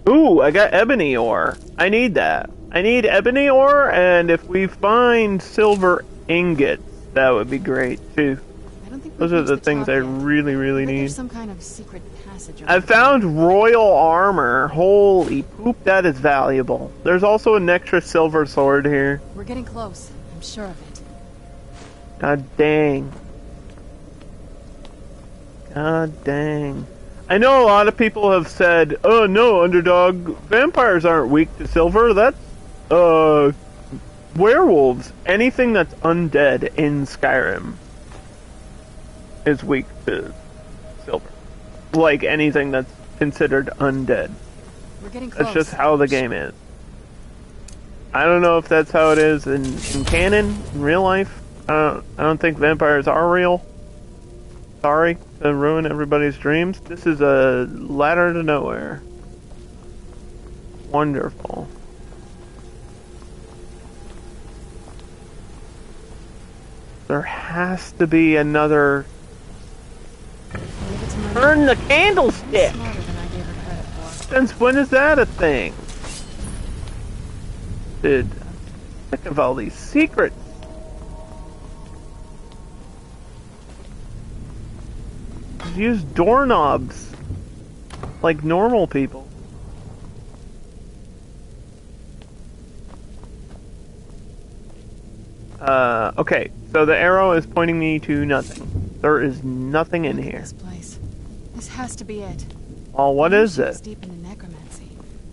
Ooh, I got ebony ore. I need that. I need ebony ore, and if we find silver ingots, that would be great too. I don't think Those are the things I really, really need. There's some kind of secret passage. I found royal armor. Holy poop, that is valuable. There's also an extra silver sword here. We're getting close. I'm sure of it. God dang. God dang. I know a lot of people have said, "Oh no, underdog, vampires aren't weak to silver. That's werewolves. Anything that's undead in Skyrim is weak to silver. Like anything that's considered undead. We're getting close. That's just how the game is. I don't know if that's how it is in canon, in real life. I don't think vampires are real. Sorry to ruin everybody's dreams. This is a ladder to nowhere. Wonderful. There has to be another... Turn the candlestick! Smarter than I gave her credit for. Since when is that a thing? Dude, think of all these secrets. Just use doorknobs like normal people. Okay, so the arrow is pointing me to nothing. There is nothing in here. This place. This has to be it. Well, what is She was this? deep into necromancy.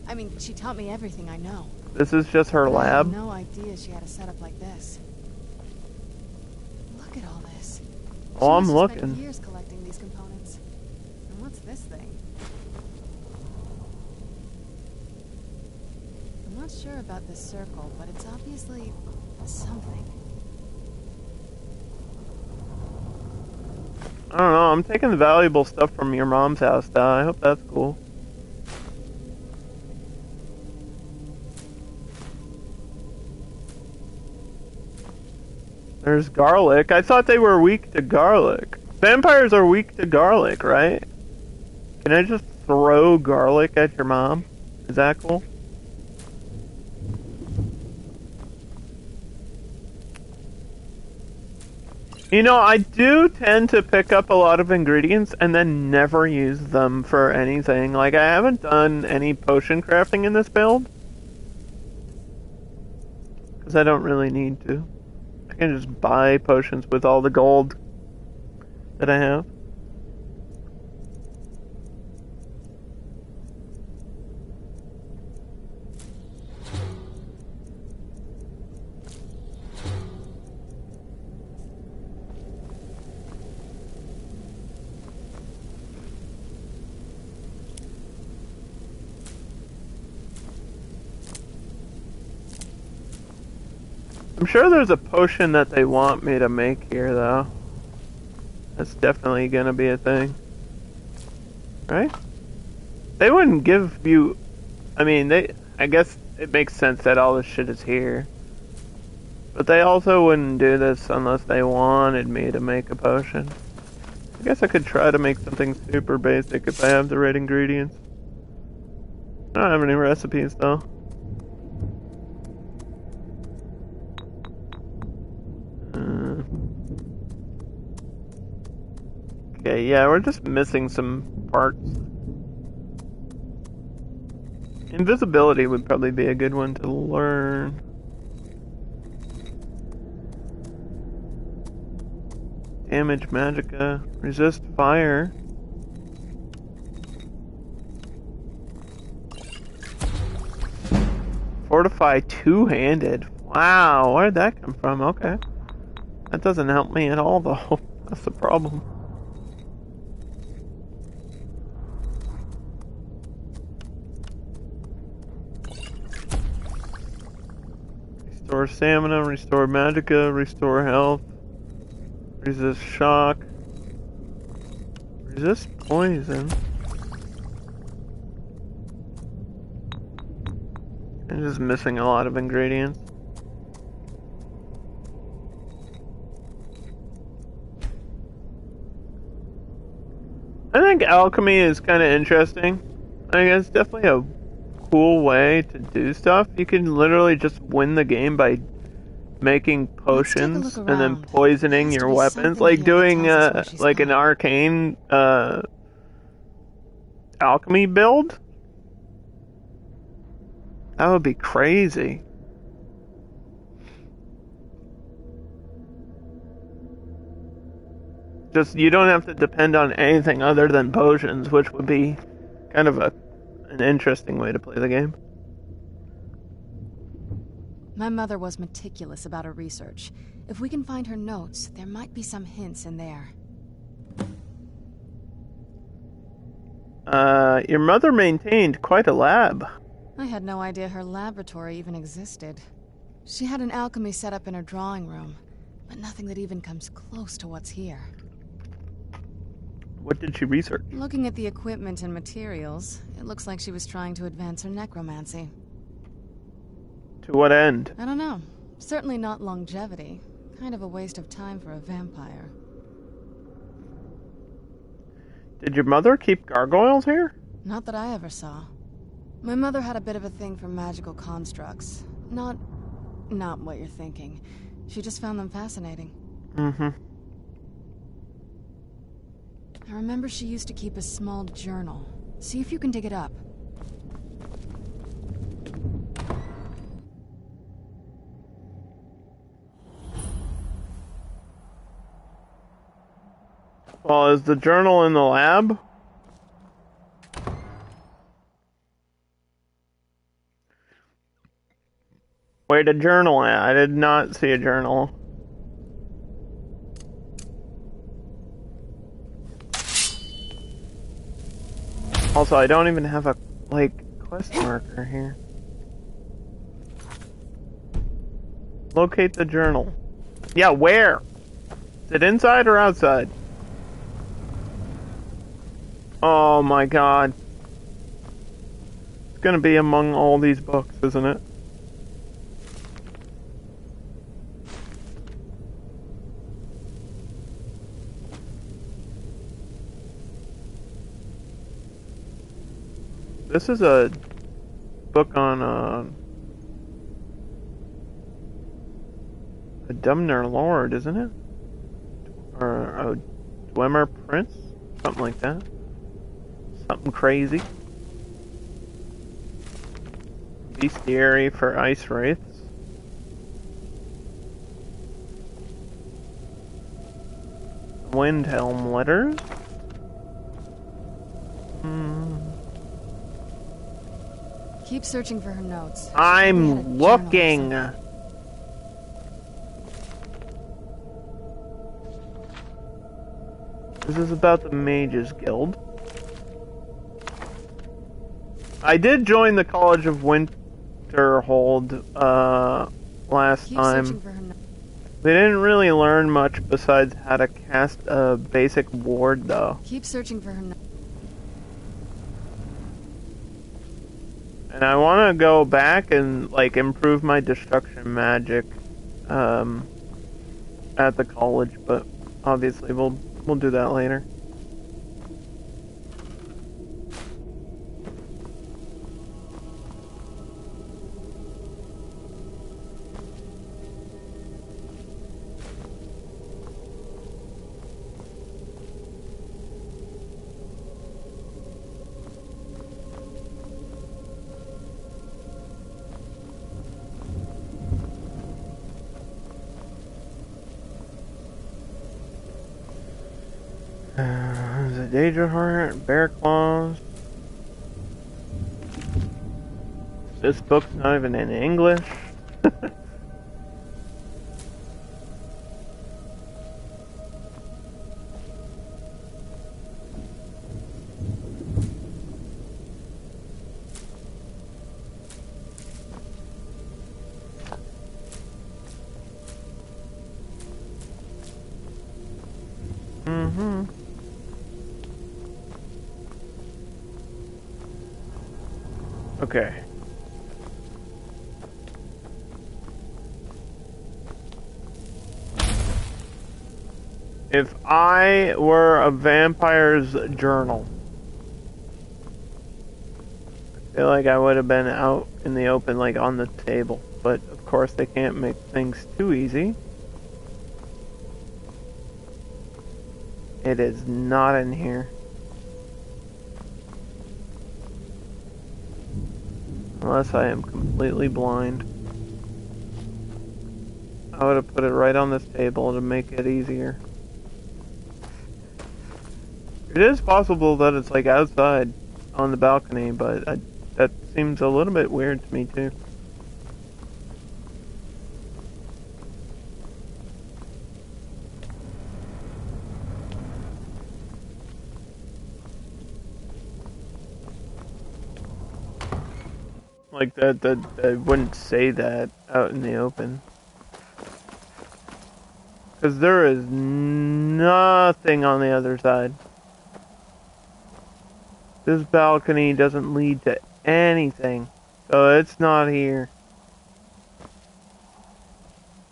I mean, she taught me everything I know. This is just her But I had lab? no idea she had a setup like this. Look at all this. Oh, I'm She must have spent looking. years collecting these components. And what's this thing? I'm not sure about this circle, but it's obviously something. I don't know, I'm taking the valuable stuff from your mom's house, though. I hope that's cool. There's garlic. I thought they were weak to garlic. Vampires are weak to garlic, right? Can I just throw garlic at your mom? Is that cool? You know, I do tend to pick up a lot of ingredients and then never use them for anything. Like, I haven't done any potion crafting in this build. Because I don't really need to. I can just buy potions with all the gold that I have. I'm sure there's a potion that they want me to make here, though. That's definitely gonna be a thing. Right? They wouldn't give you... I mean, I guess it makes sense that all this shit is here. But they also wouldn't do this unless they wanted me to make a potion. I guess I could try to make something super basic if I have the right ingredients. I don't have any recipes, though. Okay, yeah, we're just missing some parts. Invisibility would probably be a good one to learn. Damage magicka. Resist fire. Fortify two-handed. Wow, where did that come from? Okay. That doesn't help me at all, though. That's the problem. Restore stamina, restore magicka, restore health, resist shock, resist poison. I'm just missing a lot of ingredients. I think alchemy is kind of interesting. I think it's definitely a cool way to do stuff. You can literally just win the game by making potions and then poisoning your weapons, like doing like an arcane alchemy build. That would be crazy. Just, you don't have to depend on anything other than potions, which would be kind of an interesting way to play the game. My mother was meticulous about her research. If we can find her notes, there might be some hints in there. Your mother maintained quite a lab. I had no idea her laboratory even existed. She had an alchemy set up in her drawing room, but nothing that even comes close to what's here. What did she research? Looking at the equipment and materials, it looks like she was trying to advance her necromancy. To what end? I don't know. Certainly not longevity. Kind of a waste of time for a vampire. Did your mother keep gargoyles here? Not that I ever saw. My mother had a bit of a thing for magical constructs. Not what you're thinking. She just found them fascinating. Mm-hmm. I remember she used to keep a small journal. See if you can dig it up. Well, is the journal in the lab? Where'd a journal at? I did not see a journal. Also, I don't even have a, quest marker here. Locate the journal. Yeah, where? Is it inside or outside? Oh my god. It's gonna be among all these books, isn't it? This is a book on a Dumner Lord, isn't it? Or a Dwemer Prince? Something like that. Something crazy. Bestiary for Ice Wraiths. Windhelm Letters. Keep searching for her notes. I'm looking. This is about the Mages Guild. I did join the College of Winterhold last time. We didn't really learn much besides how to cast a basic ward, though. Keep searching for her notes. And I want to go back and improve my destruction magic at the college, but obviously we'll do that later. Danger Heart, Bear Claws. This book's not even in English. Okay. If I were a vampire's journal, I feel like I would have been out in the open, on the table. But, of course, they can't make things too easy. It is not in here. Unless I am completely blind. I would have put it right on this table to make it easier. It is possible that it's like outside on the balcony, but that seems a little bit weird to me too. Like that I wouldn't say that out in the open. Because there is nothing on the other side. This balcony doesn't lead to anything. So it's not here.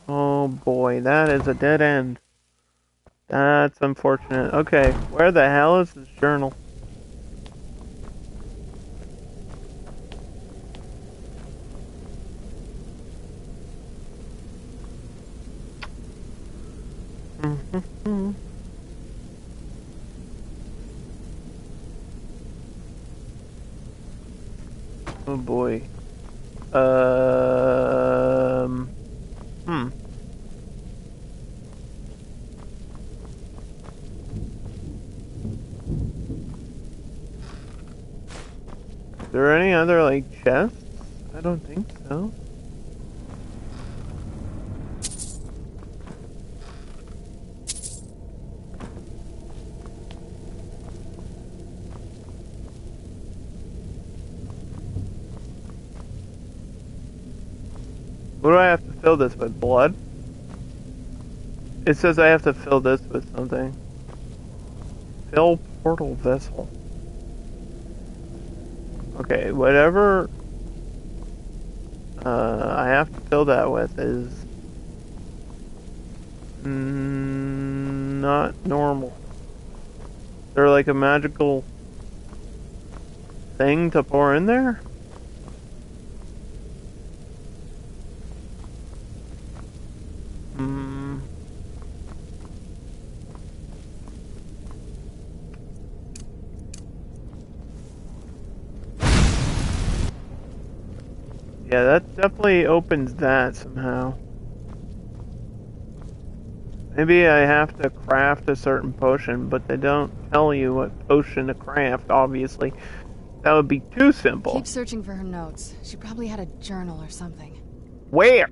Oh boy, that is a dead end. That's unfortunate. Okay, where the hell is this journal? Oh boy. Is there any other, like, chests? I don't think so. What do I have to fill this with? Blood? It says I have to fill this with something. Fill portal vessel. Okay, whatever I have to fill that with is not normal. Is there like a magical thing to pour in there? Yeah, that definitely opens that somehow. Maybe I have to craft a certain potion, but they don't tell you what potion to craft, obviously. That would be too simple. Keep searching for her notes. She probably had a journal or something. Where?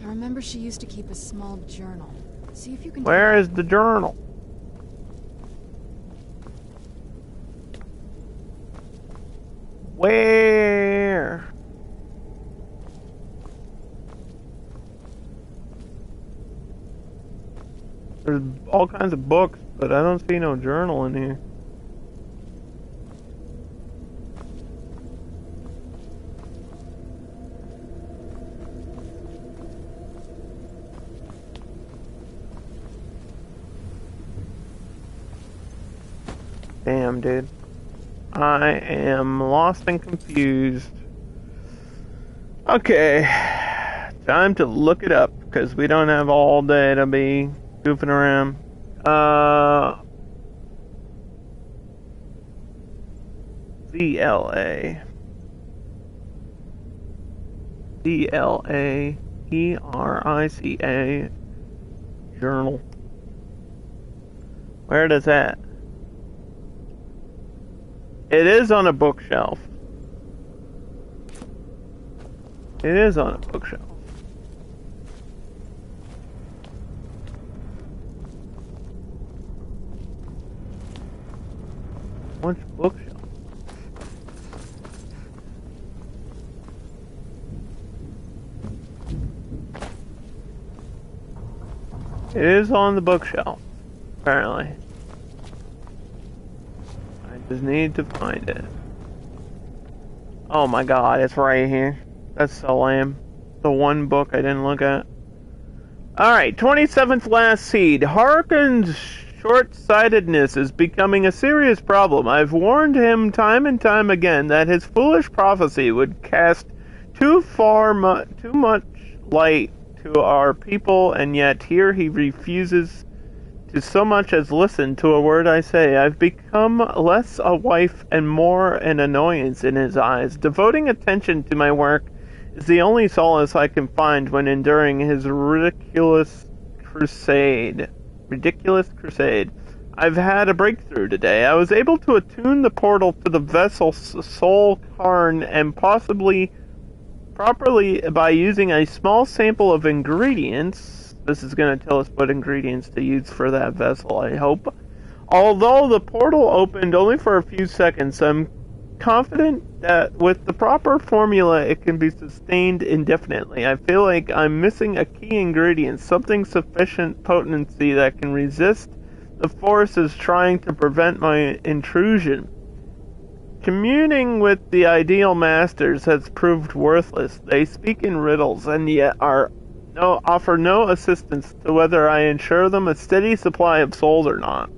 I remember she used to keep a small journal. See if you can... Where is the journal? Where? There's all kinds of books, but I don't see no journal in here. Damn, dude. I am lost and confused. Okay. Time to look it up, because we don't have all day to be goofing around. VLA. VLAERICA journal. Where does that? It is on a bookshelf. It is on a bookshelf. Which bookshelf? It is on the bookshelf, apparently. I just need to find it. Oh my god, it's right here. That's so lame. The one book I didn't look at. Alright, 27th last seed. Harkon's short-sightedness is becoming a serious problem. I've warned him time and time again that his foolish prophecy would cast too much light to our people, and yet here he refuses to so much as listen to a word I say. I've become less a wife and more an annoyance in his eyes. Devoting attention to my work is the only solace I can find when enduring his ridiculous crusade. I've had a breakthrough today. I was able to attune the portal to the vessel Soul Cairn and possibly properly by using a small sample of ingredients. This is going to tell us what ingredients to use for that vessel, I hope. Although the portal opened only for a few seconds, I'm confident that with the proper formula it can be sustained indefinitely. I feel like I'm missing a key ingredient, something sufficient potency that can resist the forces trying to prevent my intrusion. Communing with the ideal masters has proved worthless. They speak in riddles and yet offer no assistance to whether I ensure them a steady supply of souls or not.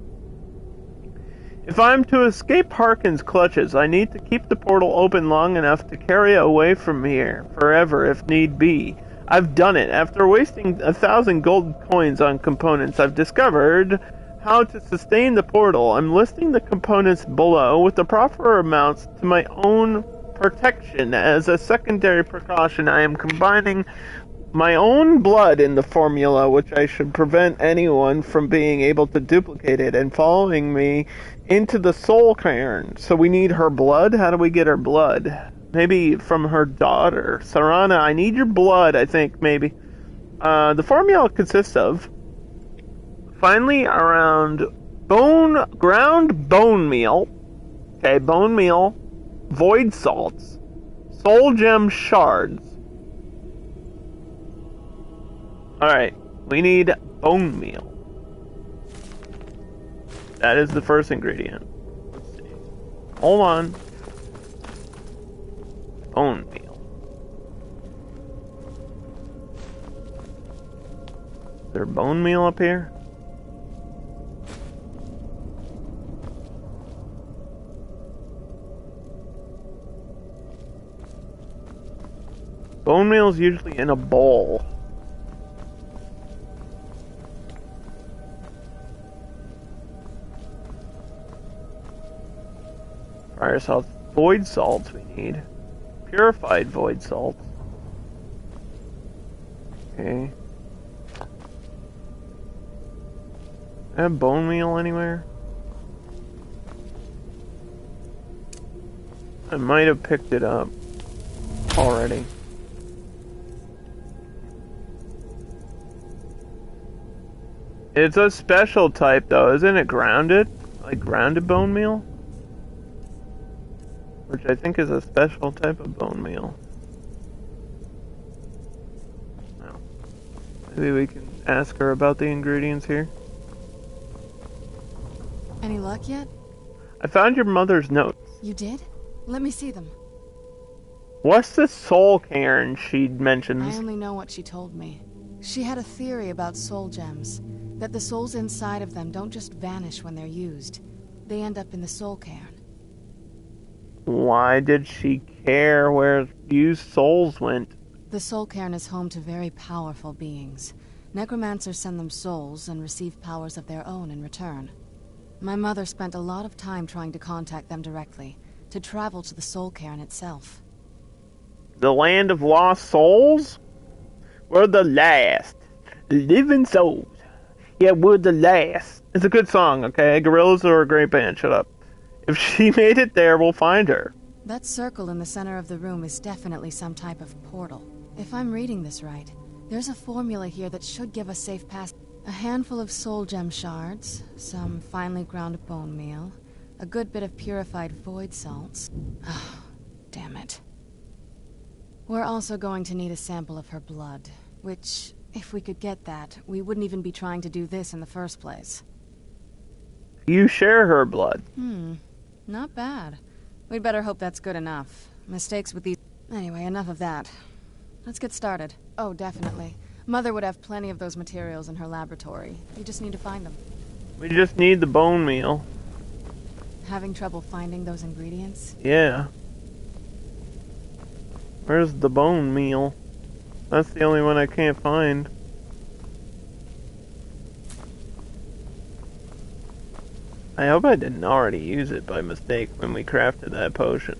If I'm to escape Harkin's clutches, I need to keep the portal open long enough to carry it away from here, forever if need be. I've done it. After wasting 1,000 gold coins on components, I've discovered how to sustain the portal. I'm listing the components below with the proper amounts to my own protection. As a secondary precaution, I am combining my own blood in the formula, which I should prevent anyone from being able to duplicate it and following me into the Soul Cairn. So we need her blood? How do we get her blood? Maybe from her daughter. Sarana, I need your blood, I think, maybe. The formula consists of finely around ground bone meal. Okay, bone meal, void salts, soul gem shards. Alright, we need bone meal. That is the first ingredient. Let's see. Hold on. Bone meal. Is there bone meal up here? Bone meal is usually in a bowl. Fire salts, void salts we need. Purified void salts. Okay. I have bone meal anywhere? I might have picked it up already. It's a special type though, isn't it grounded? Like grounded bone meal? Which I think is a special type of bone meal. No. Maybe we can ask her about the ingredients here. Any luck yet? I found your mother's notes. You did? Let me see them. What's the Soul Cairn she mentions? I only know what she told me. She had a theory about soul gems. That the souls inside of them don't just vanish when they're used. They end up in the Soul Cairn. Why did she care where used souls went? The Soul Cairn is home to very powerful beings. Necromancers send them souls and receive powers of their own in return. My mother spent a lot of time trying to contact them directly, to travel to the Soul Cairn itself. The land of lost souls? We're the last. Living souls. Yeah, we're the last. It's a good song, okay? Gorillas are a great band, shut up. If she made it there, we'll find her. That circle in the center of the room is definitely some type of portal. If I'm reading this right, there's a formula here that should give us safe pass. A handful of soul gem shards, some finely ground bone meal, a good bit of purified void salts. Oh, damn it. We're also going to need a sample of her blood, which, if we could get that, we wouldn't even be trying to do this in the first place. You share her blood. Not bad. We'd better hope that's good enough. Mistakes with these... Anyway, enough of that. Let's get started. Oh, definitely. Mother would have plenty of those materials in her laboratory. We just need to find them. We just need the bone meal. Having trouble finding those ingredients? Yeah. Where's the bone meal? That's the only one I can't find. I hope I didn't already use it by mistake when we crafted that potion.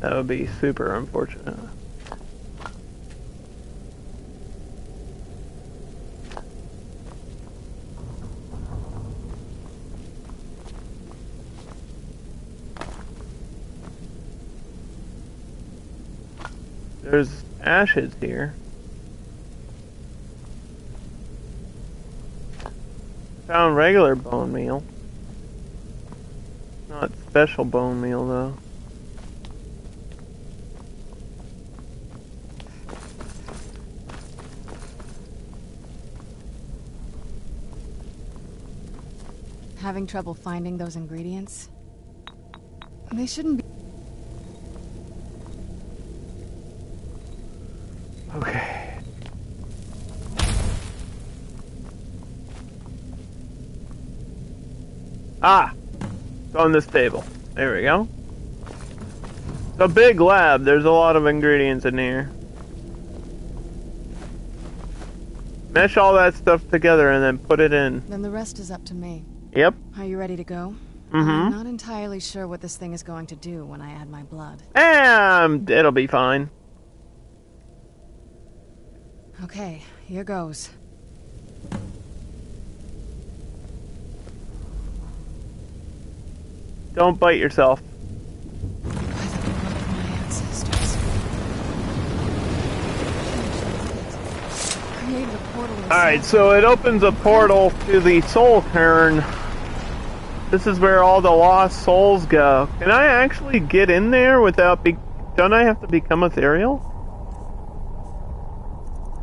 That would be super unfortunate. There's ashes here. Found regular bone meal. Not special bone meal, though. Having trouble finding those ingredients? They shouldn't be... Okay. Ah! It's on this table. There we go. It's a big lab. There's a lot of ingredients in here. Mesh all that stuff together and then put it in. Then the rest is up to me. Yep. Are you ready to go? Mm-hmm. I'm not entirely sure what this thing is going to do when I add my blood. It'll be fine. Okay, here goes. Don't bite yourself. By the blood of my ancestors. Created a portal. Alright, so it opens a portal to the Soul Cairn. This is where all the lost souls go. Can I actually get in there without don't I have to become ethereal?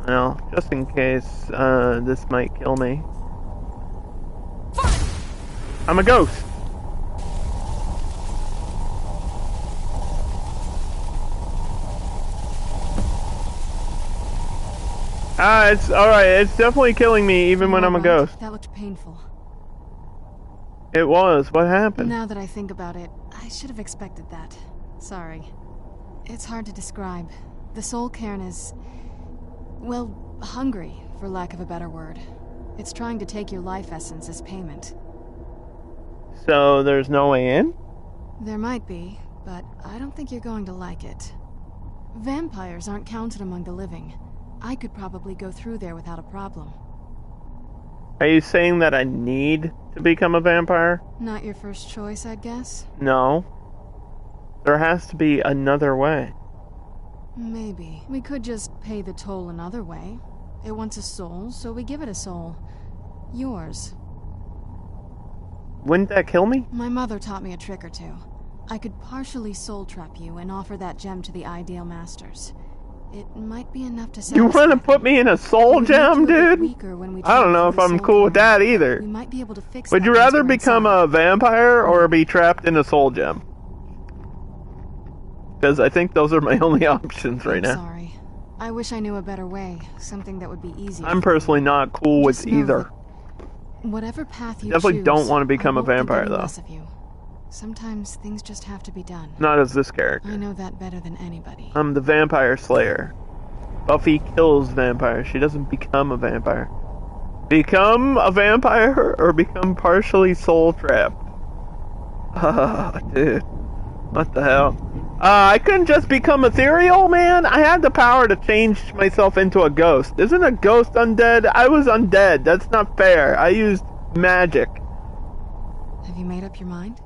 Well, just in case, this might kill me. I'm a ghost! It's alright, it's definitely killing me even when I'm a ghost. That looked painful. It was. What happened? Now that I think about it, I should have expected that. Sorry. It's hard to describe. The Soul Cairn is... well, hungry, for lack of a better word. It's trying to take your life essence as payment. So there's no way in? There might be, but I don't think you're going to like it. Vampires aren't counted among the living. I could probably go through there without a problem. Are you saying that I need to become a vampire? Not your first choice, I'd guess? No. There has to be another way. Maybe. We could just pay the toll another way. It wants a soul, so we give it a soul. Yours. Wouldn't that kill me? My mother taught me a trick or two. I could partially soul trap you and offer that gem to the ideal masters. It might be enough to satisfy. You want to put me in a soul gem, dude? I don't know if I'm cool with that either. We might be able to fix Would you rather become a vampire or be trapped in a soul gem? Because I think those are my only options right now. Sorry. I wish I knew a better way. Something that would be easy. I'm personally not cool with either. Whatever path you Definitely choose, don't want to become a vampire, though. less of you. Sometimes things just have to be done. Not as this character. I know that better than anybody. I'm the vampire slayer. Buffy kills vampires. She doesn't become a vampire. Become a vampire or become partially soul trapped? Dude. What the hell? I couldn't just become ethereal, man? I had the power to change myself into a ghost. Isn't a ghost undead? I was undead. That's not fair. I used magic. Have you made up your mind?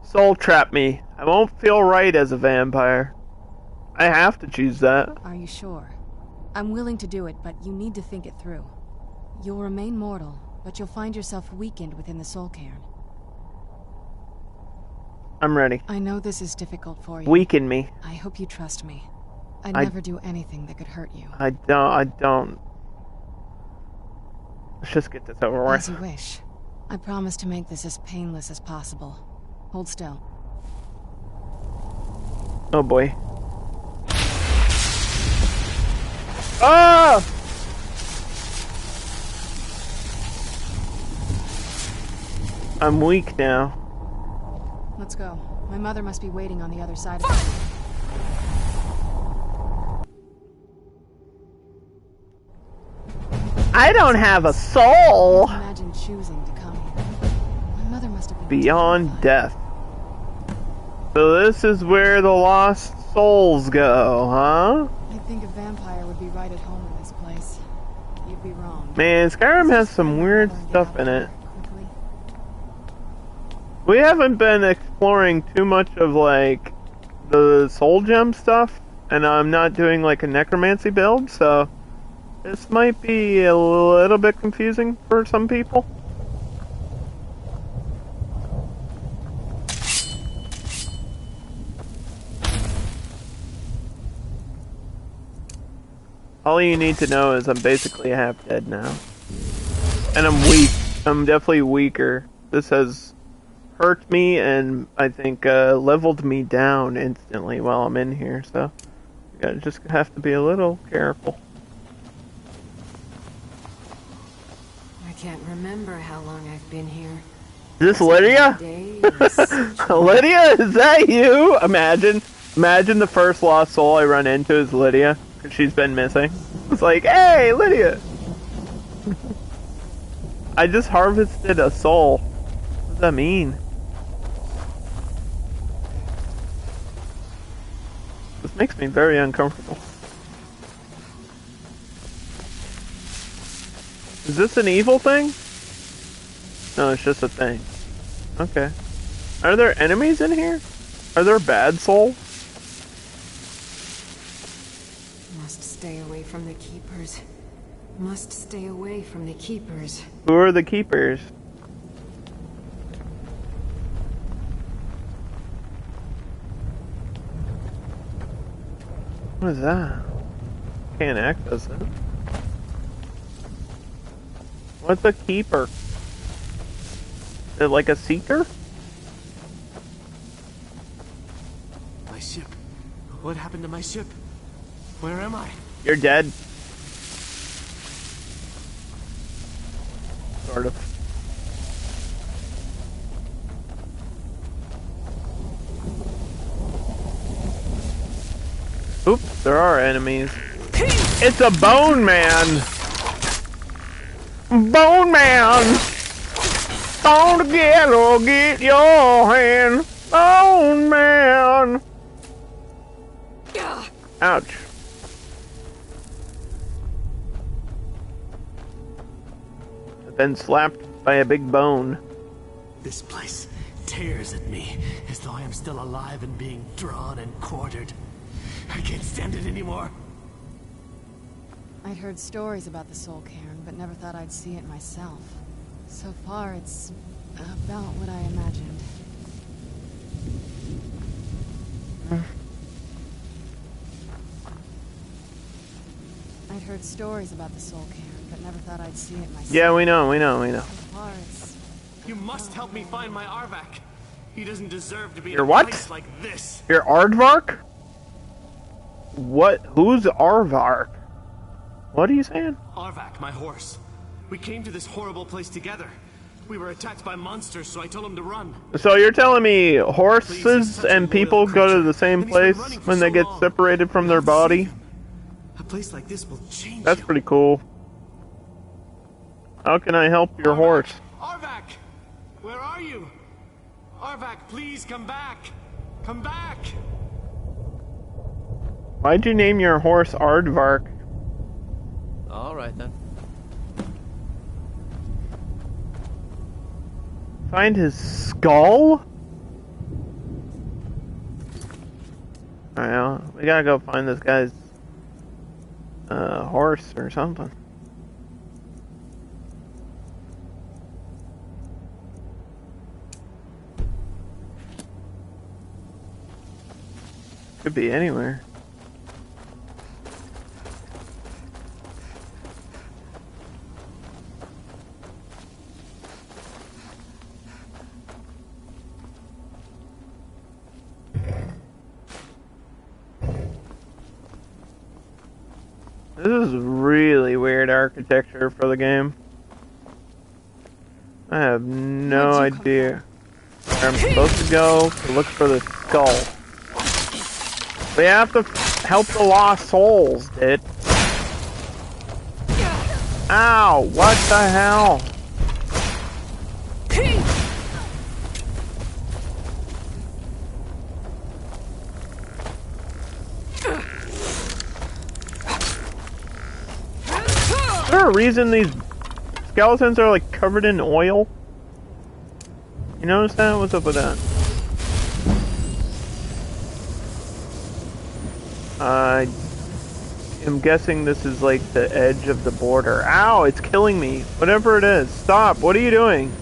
Soul trap me. I won't feel right as a vampire. I have to choose that. Are you sure? I'm willing to do it, but you need to think it through. You'll remain mortal, but you'll find yourself weakened within the Soul Cairn. I'm ready. I know this is difficult for you. Weaken me. I hope you trust me. I'd never do anything that could hurt you. I don't. Let's just get this over with. As you wish. I promise to make this as painless as possible. Hold still. Oh boy. Ah! I'm weak now. Let's go. My mother must be waiting on the other side of it. I don't have a soul! Imagine choosing to come here. My mother must have been Beyond terrified. death. So this is where the lost souls go, huh? You'd think a vampire would be right at home in this place. You'd be wrong. Man, Skyrim has some weird stuff in it. We haven't been exploring too much of, like, the soul gem stuff, and I'm not doing like a necromancy build, so this might be a little bit confusing for some people. All you need to know is I'm basically half dead now. And I'm weak. I'm definitely weaker. This has hurt me and I think leveled me down instantly while I'm in here, so you gotta just have to be a little careful. I can't remember how long I've been here. Is this Lydia? Lydia, is that you? Imagine the first lost soul I run into is Lydia, because she's been missing. It's like, hey, Lydia! I just harvested a soul. What does that mean? This makes me very uncomfortable. Is this an evil thing? No, it's just a thing. Okay. Are there enemies in here? Are there bad souls? Must stay away from the keepers. Must stay away from the keepers. Who are the keepers? What is that? Can't access it. What's a keeper? Is it like a seeker? My ship. What happened to my ship? Where am I? You're dead. Sort of. Oops, there are enemies. It's a bone man! Bone man! Stone together, get your hand! Bone man! Ouch. I've been slapped by a big bone. This place tears at me as though I am still alive and being drawn and quartered. I can't stand it anymore. I'd heard stories about the Soul Cairn, but never thought I'd see it myself. So far, it's about what I imagined. I'd heard stories about the Soul Cairn, but never thought I'd see it myself. Yeah, we know. So far, it's... You must help me find my Arvak. He doesn't deserve to be Your in a what? place like this. Your Aardvark? What? Who's Aardvark? What are you saying? Arvak, my horse. We came to this horrible place together. We were attacked by monsters, so I told him to run. So you're telling me horses and people go to the same place when they get separated from their body? A place like this will change That's you. pretty cool. How can I help your horse? Arvak! Where are you? Arvak, please come back! Come back! Why'd you name your horse Aardvark? Alright then. Find his skull? Alright, well, we gotta go find this guy's horse or something. Could be anywhere. This is really weird architecture for the game. I have no idea where I'm supposed to go to look for the skull. We have to help the lost souls, dude. Ow! What the hell? Is there a reason these skeletons are like covered in oil? You notice that? What's up with that? I am guessing this is like the edge of the border. Ow, it's killing me. Whatever it is. Stop. What are you doing?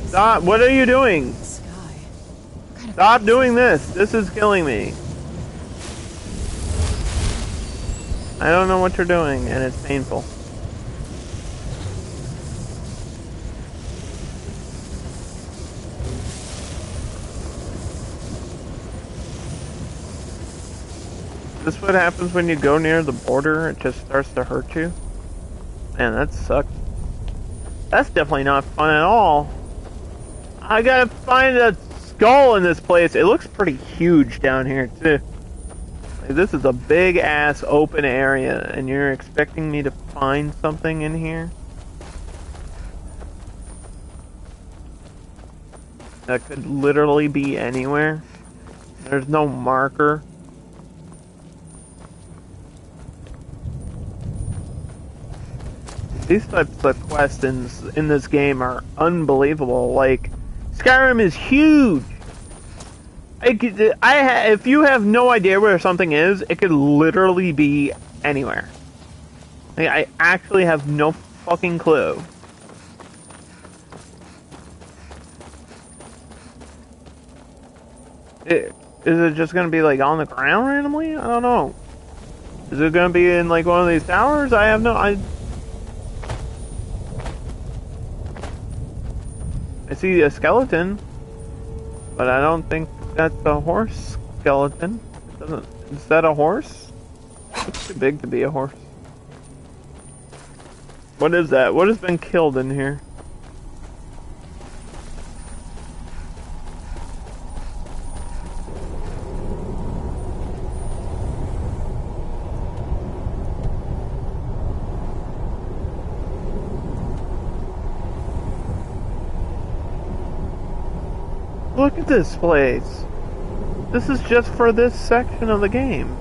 Stop. What are you doing? Stop doing this. This is killing me. I don't know what you're doing, and it's painful. Is this what happens when you go near the border? It just starts to hurt you? Man, that sucks. That's definitely not fun at all. I gotta find a skull in this place. It looks pretty huge down here, too. Like, this is a big ass open area, and you're expecting me to find something in here? That could literally be anywhere. There's no marker. These types of quests in this game are unbelievable. Like, Skyrim is huge. If you have no idea where something is, it could literally be anywhere. Like, I actually have no fucking clue. Is it just gonna be like on the ground randomly? I don't know. Is it gonna be in like one of these towers? I have no. I see a skeleton, but I don't think that's a horse skeleton. It doesn't. Is that a horse? It's too big to be a horse. What is that? What has been killed in here? Look at this place. This is just for this section of the game.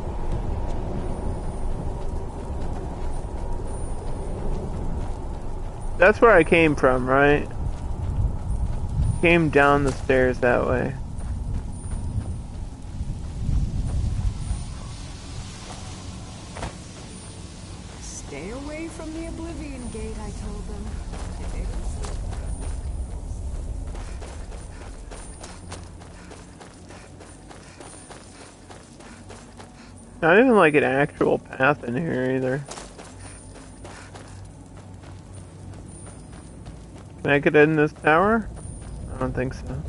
That's where I came from, right? Came down the stairs that way. Stay away from the Oblivion Gate, I told them. Not even like an actual path in here either. Can I get in this tower? I don't think so.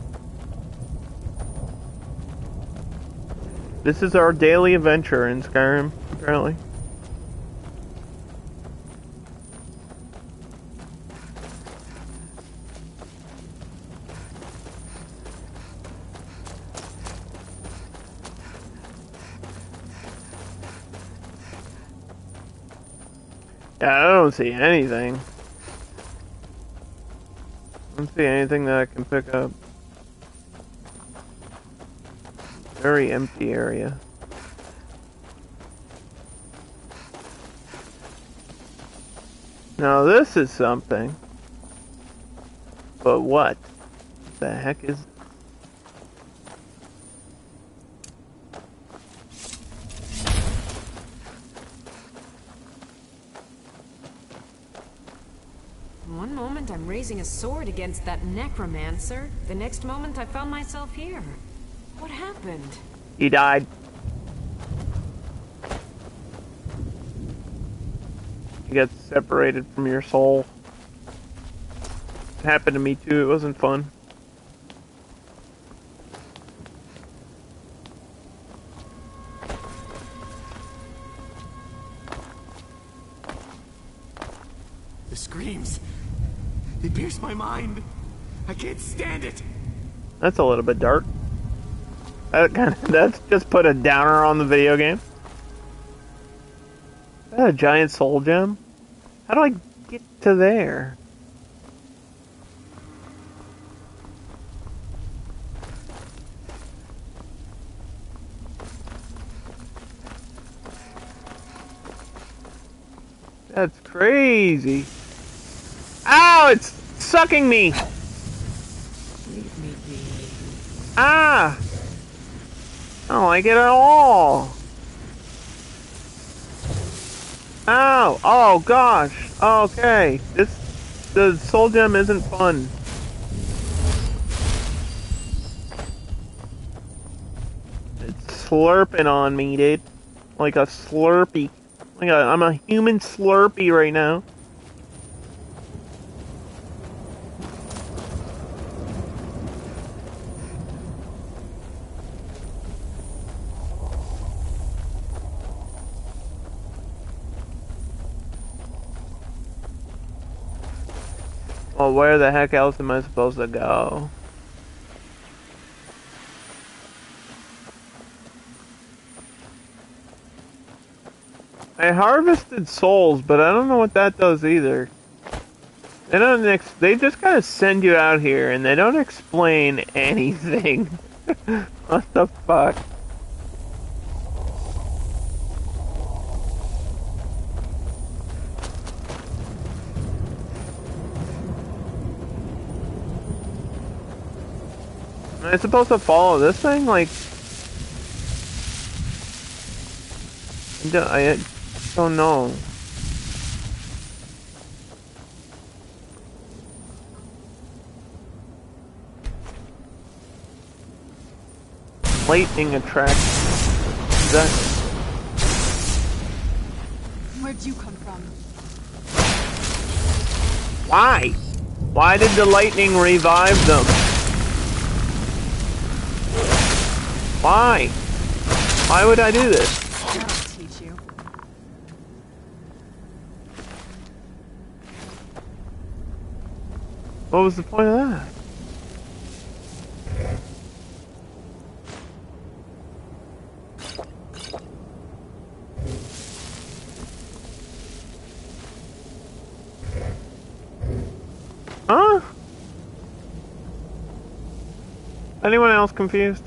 This is our daily adventure in Skyrim, apparently. Yeah, I don't see anything. I don't see anything that I can pick up. Very empty area. Now this is something. But what the heck is... One moment I'm raising a sword against that necromancer. The next moment I found myself here. What happened? He died. You got separated from your soul. It happened to me too, it wasn't fun. The screams. They pierce my mind. I can't stand it. That's a little bit dark. That's just put a downer on the video game. Is that a giant soul gem? How do I get to there? That's crazy. Ow, it's sucking me. Leave me be. Ah! I don't like it at all. Ow! Oh gosh! Okay, the soul gem isn't fun. It's slurping on me, dude. Like a Slurpee. I'm a human Slurpee right now. Well, where the heck else am I supposed to go? I harvested souls, but I don't know what that does either. They just kind of send you out here, and they don't explain anything. What the fuck? Am I supposed to follow this thing? Like, I don't know. Lightning attract. Where'd you come from? Why? Why did the lightning revive them? Why? Why would I do this? I'll teach you. What was the point of that? Huh? Anyone else confused?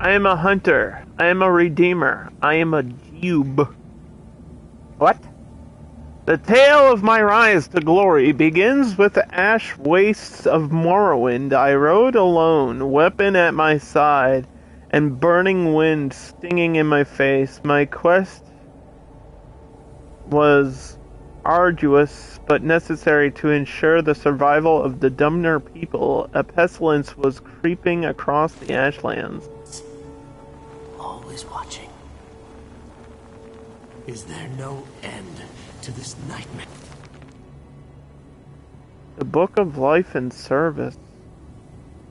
I am a hunter. I am a redeemer. I am a cube. What? The tale of my rise to glory begins with the ash wastes of Morrowind. I rode alone, weapon at my side, and burning wind stinging in my face. My quest was arduous, but necessary to ensure the survival of the Dumner people. A pestilence was creeping across the Ashlands. Always watching. Is there no end to this nightmare? The Book of Life and Service.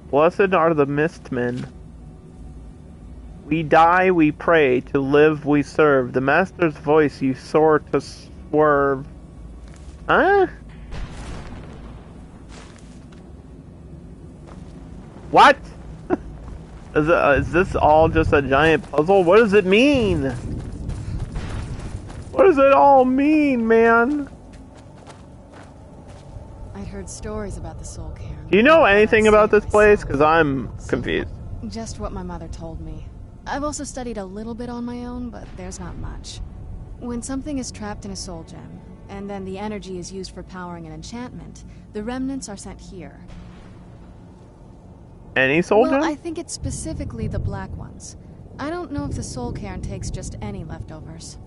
Blessed are the Mistmen. We die, we pray. To live, we serve. The Master's voice you soar to swerve. Huh? What? Is this all just a giant puzzle? What does it mean? What does it all mean, man? I'd heard stories about the Soul Cairn. Do you know anything about this place? Because I'm confused. Just what my mother told me. I've also studied a little bit on my own, but there's not much. When something is trapped in a soul gem, and then the energy is used for powering an enchantment, the remnants are sent here. Any soul gem? Well, I think it's specifically the black ones. I don't know if the Soul Cairn takes just any leftovers.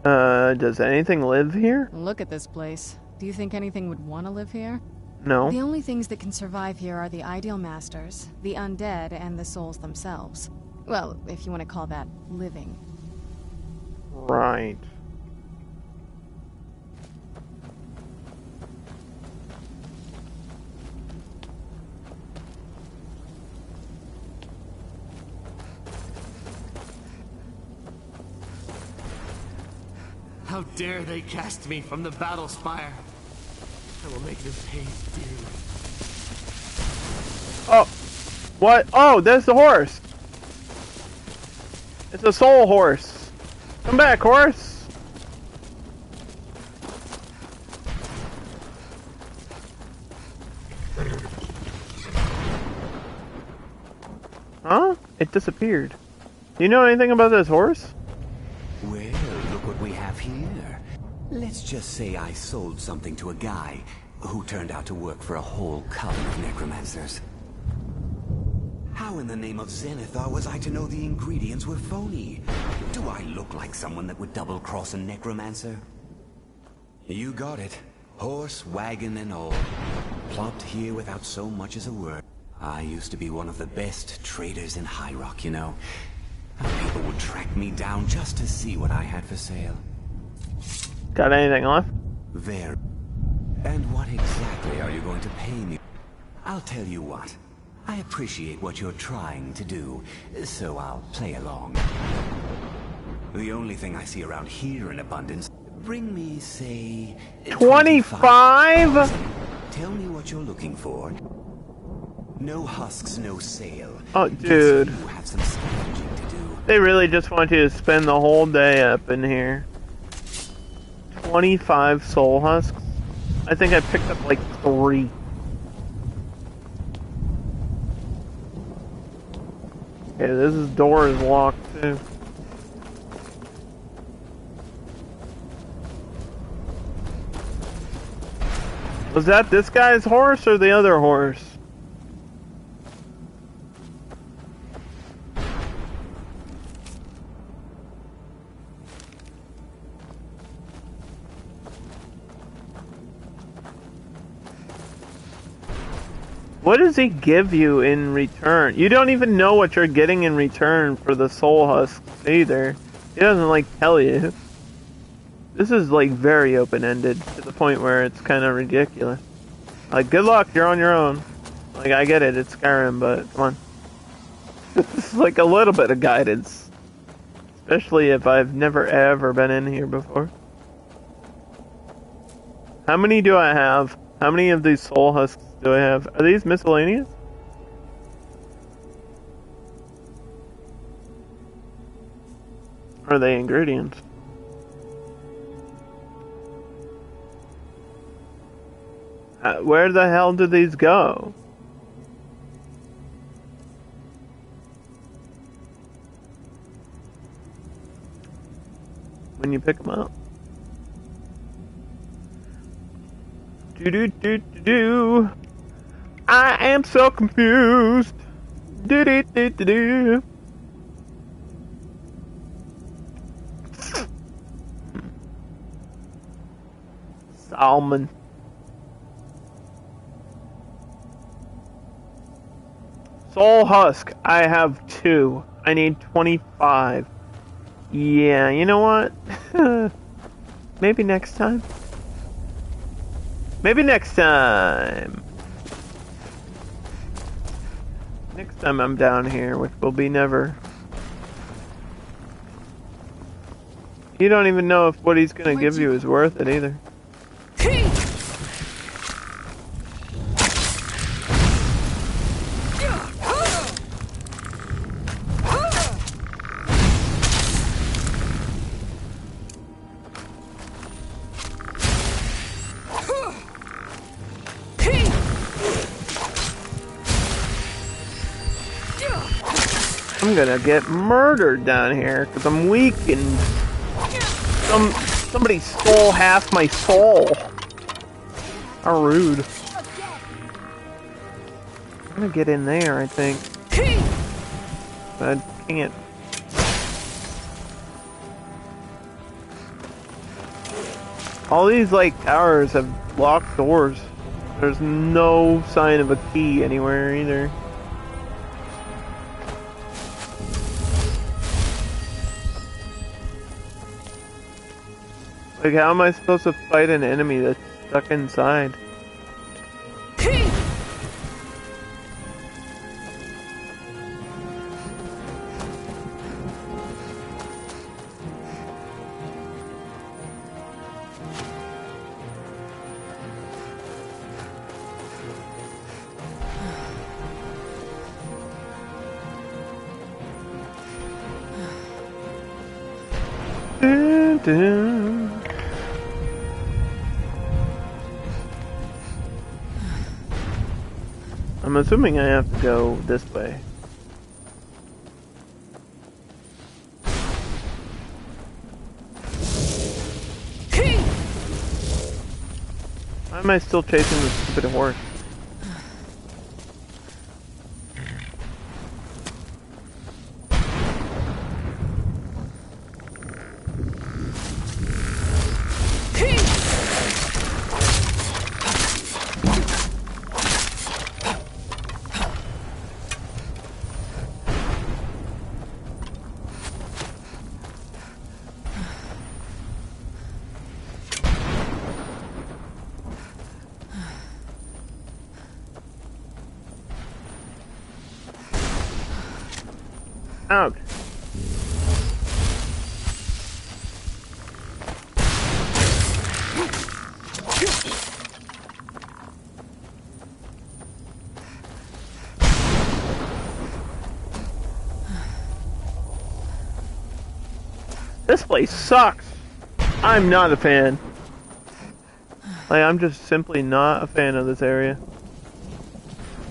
Does anything live here? Look at this place. Do you think anything would want to live here? No. The only things that can survive here are the Ideal Masters, the undead, and the souls themselves. Well, if you want to call that living. Right. How dare they cast me from the battle spire? I will make them pay dearly. Oh, what? Oh, there's the horse. It's a soul horse. Come back, horse. Huh? It disappeared. Do you know anything about this horse? Well, look what we have here. Let's just say I sold something to a guy who turned out to work for a whole coven of necromancers. How in the name of Zenithar was I to know the ingredients were phony? Do I look like someone that would double-cross a necromancer? You got it. Horse, wagon, and all. Plopped here without so much as a word. I used to be one of the best traders in High Rock, you know. People would track me down just to see what I had for sale. Got anything left? There. And what exactly are you going to pay me? I'll tell you what. I appreciate what you're trying to do, so I'll play along. The only thing I see around here in abundance, bring me, say... 25? Tell me what you're looking for. No husks, no sale. Oh, dude. You have some scavenging to do. They really just want you to spend the whole day up in here. 25 soul husks? I think I picked up like 3. Okay, this door is locked too. Was that this guy's horse or the other horse? What does he give you in return? You don't even know what you're getting in return for the soul husks either. He doesn't like tell you. This is like very open-ended to the point where it's kind of ridiculous. Like, good luck, you're on your own. Like, I get it, it's Skyrim, but come on. This is like a little bit of guidance. Especially if I've never ever been in here before. How many do I have? How many of these soul husks do I have? Are these miscellaneous? Or are they ingredients? Where the hell do these go? When you pick them up. Do. I am so confused. Do. Salmon. Soul husk. I have 2. I need 25. Yeah, you know what? Maybe next time. Maybe next time. Next time I'm down here, which will be never. You don't even know if what he's gonna give you is worth it either. I'm gonna get murdered down here because I'm weakened. Somebody stole half my soul. How rude. I'm gonna get in there, I think. But I can't. All these, like, towers have locked doors. There's no sign of a key anywhere either. Like, how am I supposed to fight an enemy that's stuck inside? Dun, dun. I'm assuming I have to go this way. am I still chasing this stupid horse? Out. This place sucks. I'm not a fan. Like, I'm just simply not a fan of this area.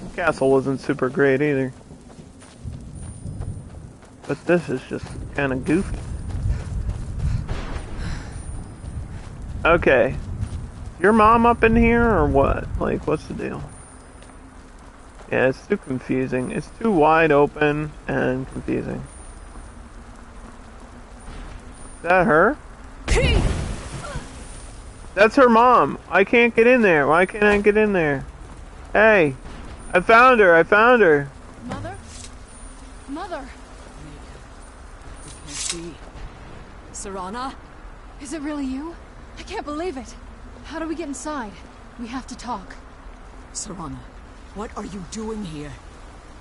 The castle wasn't super great either. But this is just kind of goofy. Okay. Your mom up in here or what? Like, what's the deal? Yeah, it's too confusing. It's too wide open and confusing. Is that her? That's her mom. I can't get in there. Why can't I get in there? Hey, I found her. I found her. Mother? Mother? Serana? Is it really you? I can't believe it. How do we get inside? We have to talk. Serana, what are you doing here?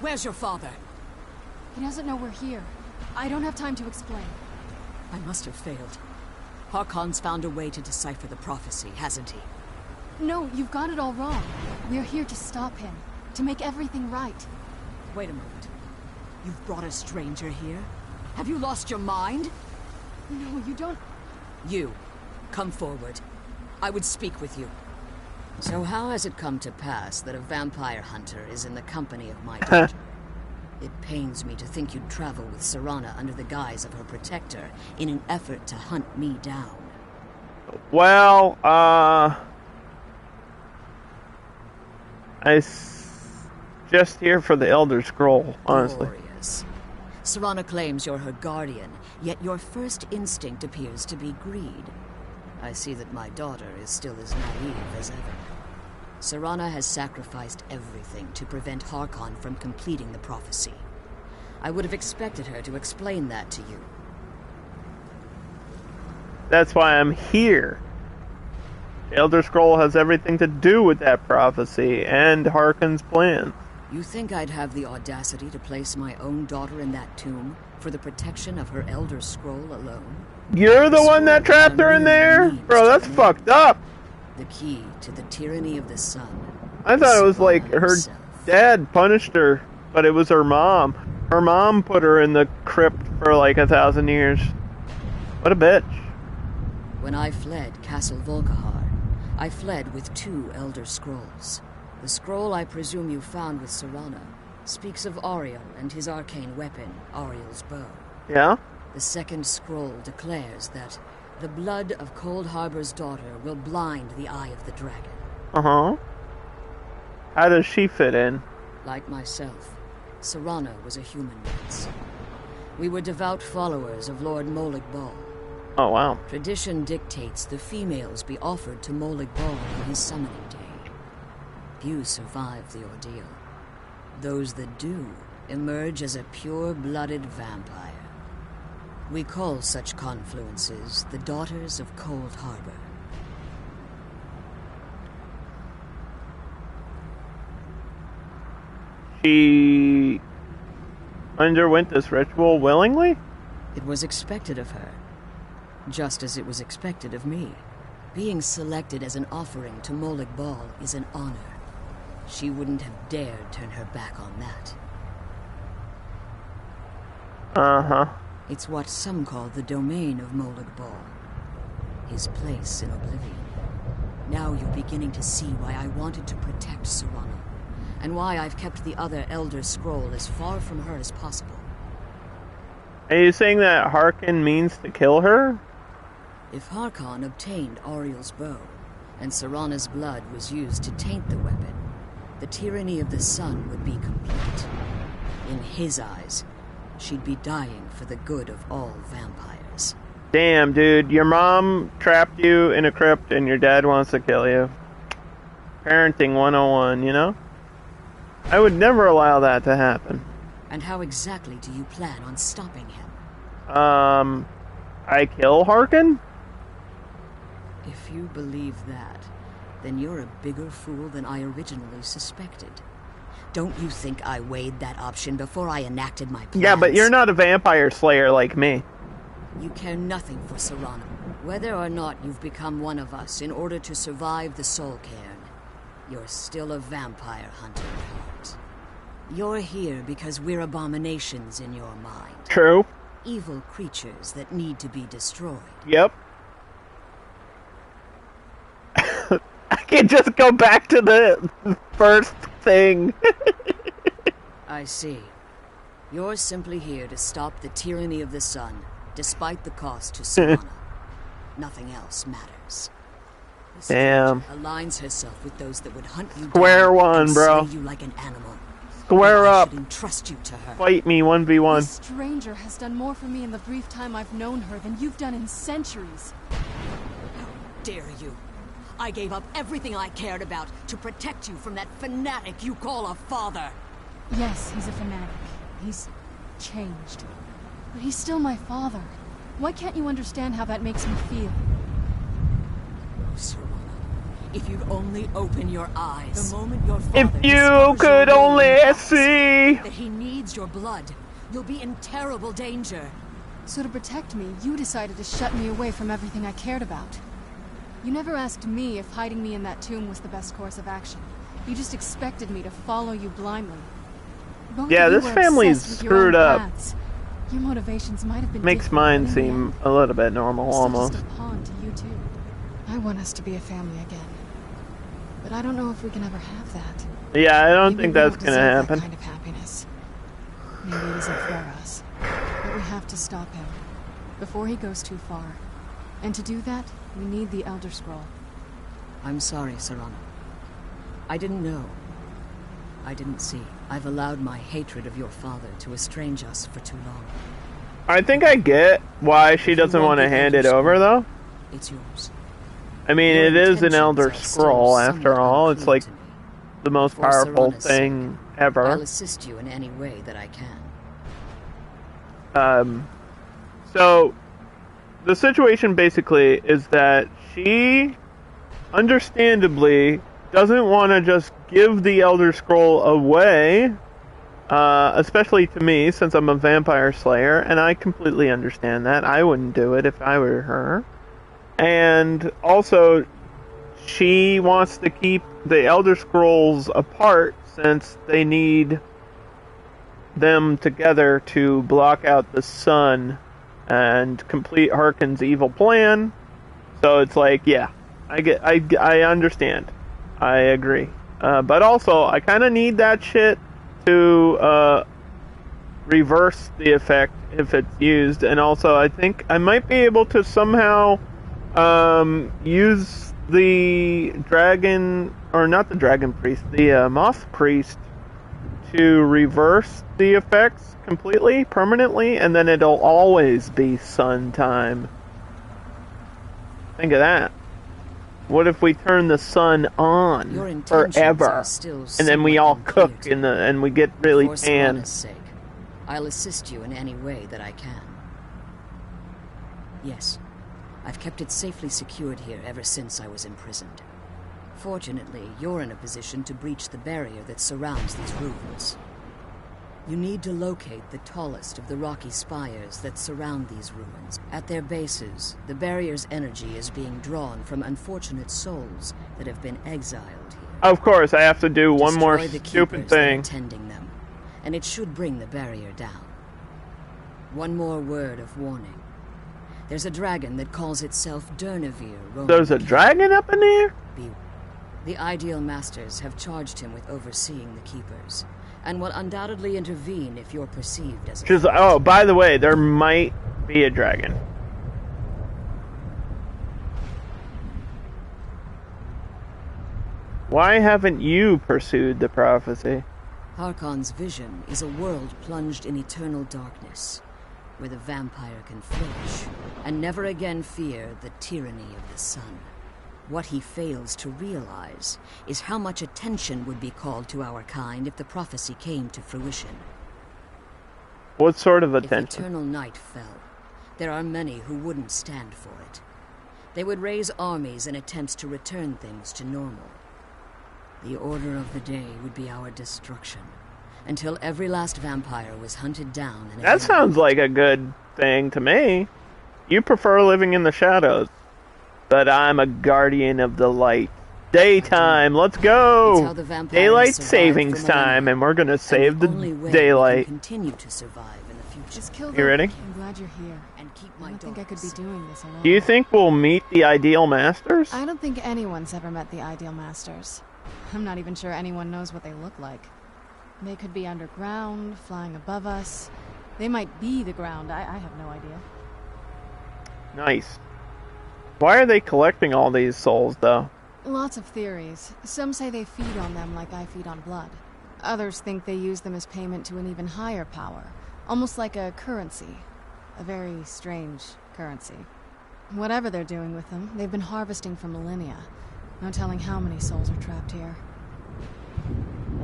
Where's your father? He doesn't know we're here. I don't have time to explain. I must have failed. Harkon's found a way to decipher the prophecy, hasn't he? No, you've got it all wrong. We're here to stop him. To make everything right. Wait a moment. You've brought a stranger here? Have you lost your mind? No, you don't... You, come forward. I would speak with you. So how has it come to pass that a vampire hunter is in the company of my daughter? It pains me to think you'd travel with Serana under the guise of her protector in an effort to hunt me down. Well, just here for the Elder Scroll, honestly. Glorious. Serana claims you're her guardian, yet your first instinct appears to be greed. I see that my daughter is still as naive as ever. Serana has sacrificed everything to prevent Harkon from completing the prophecy. I would have expected her to explain that to you. That's why I'm here. The Elder Scroll has everything to do with that prophecy and Harkon's plan. You think I'd have the audacity to place my own daughter in that tomb for the protection of her Elder Scroll alone? You're the one that trapped her in there? Bro, that's fucked up. The key to the tyranny of the sun. I thought it was like her dad punished her, but it was her mom. Her mom put her in the crypt for like 1,000 years. What a bitch. When I fled Castle Volkahar, I fled with 2 Elder Scrolls. The scroll I presume you found with Serana speaks of Auriel and his arcane weapon, Auriel's bow. Yeah? The second scroll declares that the blood of Cold Harbor's daughter will blind the eye of the dragon. Uh-huh. How does she fit in? Like myself, Serana was a human once. We were devout followers of Lord Molag Bal. Oh, wow. Tradition dictates the females be offered to Molag Bal on his summoning day. Few survive the ordeal. Those that do emerge as a pure-blooded vampire. We call such confluences the Daughters of Cold Harbor. She underwent this ritual willingly? It was expected of her, just as it was expected of me. Being selected as an offering to Molag Bal is an honor. She wouldn't have dared turn her back on that. Uh-huh. It's what some call the domain of Molag Bal. His place in oblivion. Now you're beginning to see why I wanted to protect Serana, and why I've kept the other Elder Scroll as far from her as possible. Are you saying that Harkon means to kill her? If Harkon obtained Auriel's bow, and Serana's blood was used to taint the weapon, the tyranny of the sun would be complete. In his eyes, she'd be dying for the good of all vampires. Damn, dude, your mom trapped you in a crypt and your dad wants to kill you. Parenting 101, you know? I would never allow that to happen. And how exactly do you plan on stopping him? I kill Harkin? If you believe that, then you're a bigger fool than I originally suspected. Don't you think I weighed that option before I enacted my plans? Yeah, but you're not a vampire slayer like me. You care nothing for Serana. Whether or not you've become one of us in order to survive the Soul Cairn, you're still a vampire hunter at heart. You're here because we're abominations in your mind. True. Evil creatures that need to be destroyed. Yep. I can just go back to the first thing. I see. You're simply here to stop the tyranny of the sun, despite the cost to Serana. Nothing else matters. This Damn. aligns herself with those that would hunt you Square down one, and bro. slay you like an animal. Square I up. should entrust you to her. Fight me 1v1. This stranger has done more for me in the brief time I've known her than you've done in centuries. How dare you? I gave up everything I cared about to protect you from that fanatic you call a father. Yes, he's a fanatic. He's changed. But he's still my father. Why can't you understand how that makes me feel? Serana, if you'd only open your eyes. The moment your father If you could only see that he needs your blood, you'll be in terrible danger. So to protect me, you decided to shut me away from everything I cared about. You never asked me if hiding me in that tomb was the best course of action. You just expected me to follow you blindly. Both Yeah, of you this were family's obsessed with your own screwed up. paths. Your motivations might have been Makes different, mine but in the seem end, a little bit normal, I'm still almost. just a pawn to you two. I want us to be a family again. But I don't know if we can ever have that. Yeah, I don't Maybe think we that's don't gonna deserve happen. That kind of happiness. Maybe it isn't for us. But we have to stop him before he goes too far. And to do that, we need the Elder Scroll. I'm sorry, Serana. I didn't know. I didn't see. I've allowed my hatred of your father to estrange us for too long. I think I get why she doesn't want to hand it over, though. It's yours. I mean, Your it is an intentions Elder are Scroll, still after somewhat all. It's unclear like to me. the most For powerful Serana's thing sake, ever. I'll assist you in any way that I can. So, the situation basically is that she, understandably, doesn't want to just give the Elder Scroll away, especially to me, since I'm a vampire slayer, and I completely understand that. I wouldn't do it if I were her. And also, she wants to keep the Elder Scrolls apart, since they need them together to block out the sun and complete Harkin's evil plan. So it's like, yeah, I understand. I agree. But also, I kind of need that shit to reverse the effect if it's used. And also, I think I might be able to somehow use the dragon, or not the dragon priest, the moth priest, to reverse the effects completely, permanently, and then it'll always be sun time. Think of that. What if we turn the sun on forever, and then we all cook and we get really For tan? Serana's sake, I'll assist you in any way that I can. Yes, I've kept it safely secured here ever since I was imprisoned. Fortunately, you're in a position to breach the barrier that surrounds these ruins. You need to locate the tallest of the rocky spires that surround these ruins. At their bases, the barrier's energy is being drawn from unfortunate souls that have been exiled here. Of course, I have to do one more Destroy the stupid keepers that are thing. tending them, and it should bring the barrier down. One more word of warning. There's a dragon that calls itself Durnevere. There's a dragon up in here? The Ideal Masters have charged him with overseeing the Keepers, and will undoubtedly intervene if you're perceived as a Just, threat. oh, by the way, there might be a dragon. Why haven't you pursued the prophecy? Harkon's vision is a world plunged in eternal darkness, where the vampire can flourish, and never again fear the tyranny of the sun. What he fails to realize is how much attention would be called to our kind if the prophecy came to fruition. What sort of attention? If eternal night fell, there are many who wouldn't stand for it. They would raise armies in attempts to return things to normal. The order of the day would be our destruction, until every last vampire was hunted down and that sounds like a good thing to me. You prefer living in the shadows, but I'm a guardian of the light. Daytime, let's go! Daylight savings time, and we're gonna save the daylight. Continue to survive in the future. Just kill them. You ready? I'm glad you're here. And keep my I don't think I could be doing this alone. Do you think we'll meet the ideal masters? I don't think anyone's ever met the ideal masters. I'm not even sure anyone knows what they look like. They could be underground, flying above us. They might be the ground. I have no idea. Nice. Why are they collecting all these souls, though? Lots of theories. Some say they feed on them like I feed on blood. Others think they use them as payment to an even higher power. Almost like a currency. A very strange currency. Whatever they're doing with them, they've been harvesting for millennia. No telling how many souls are trapped here.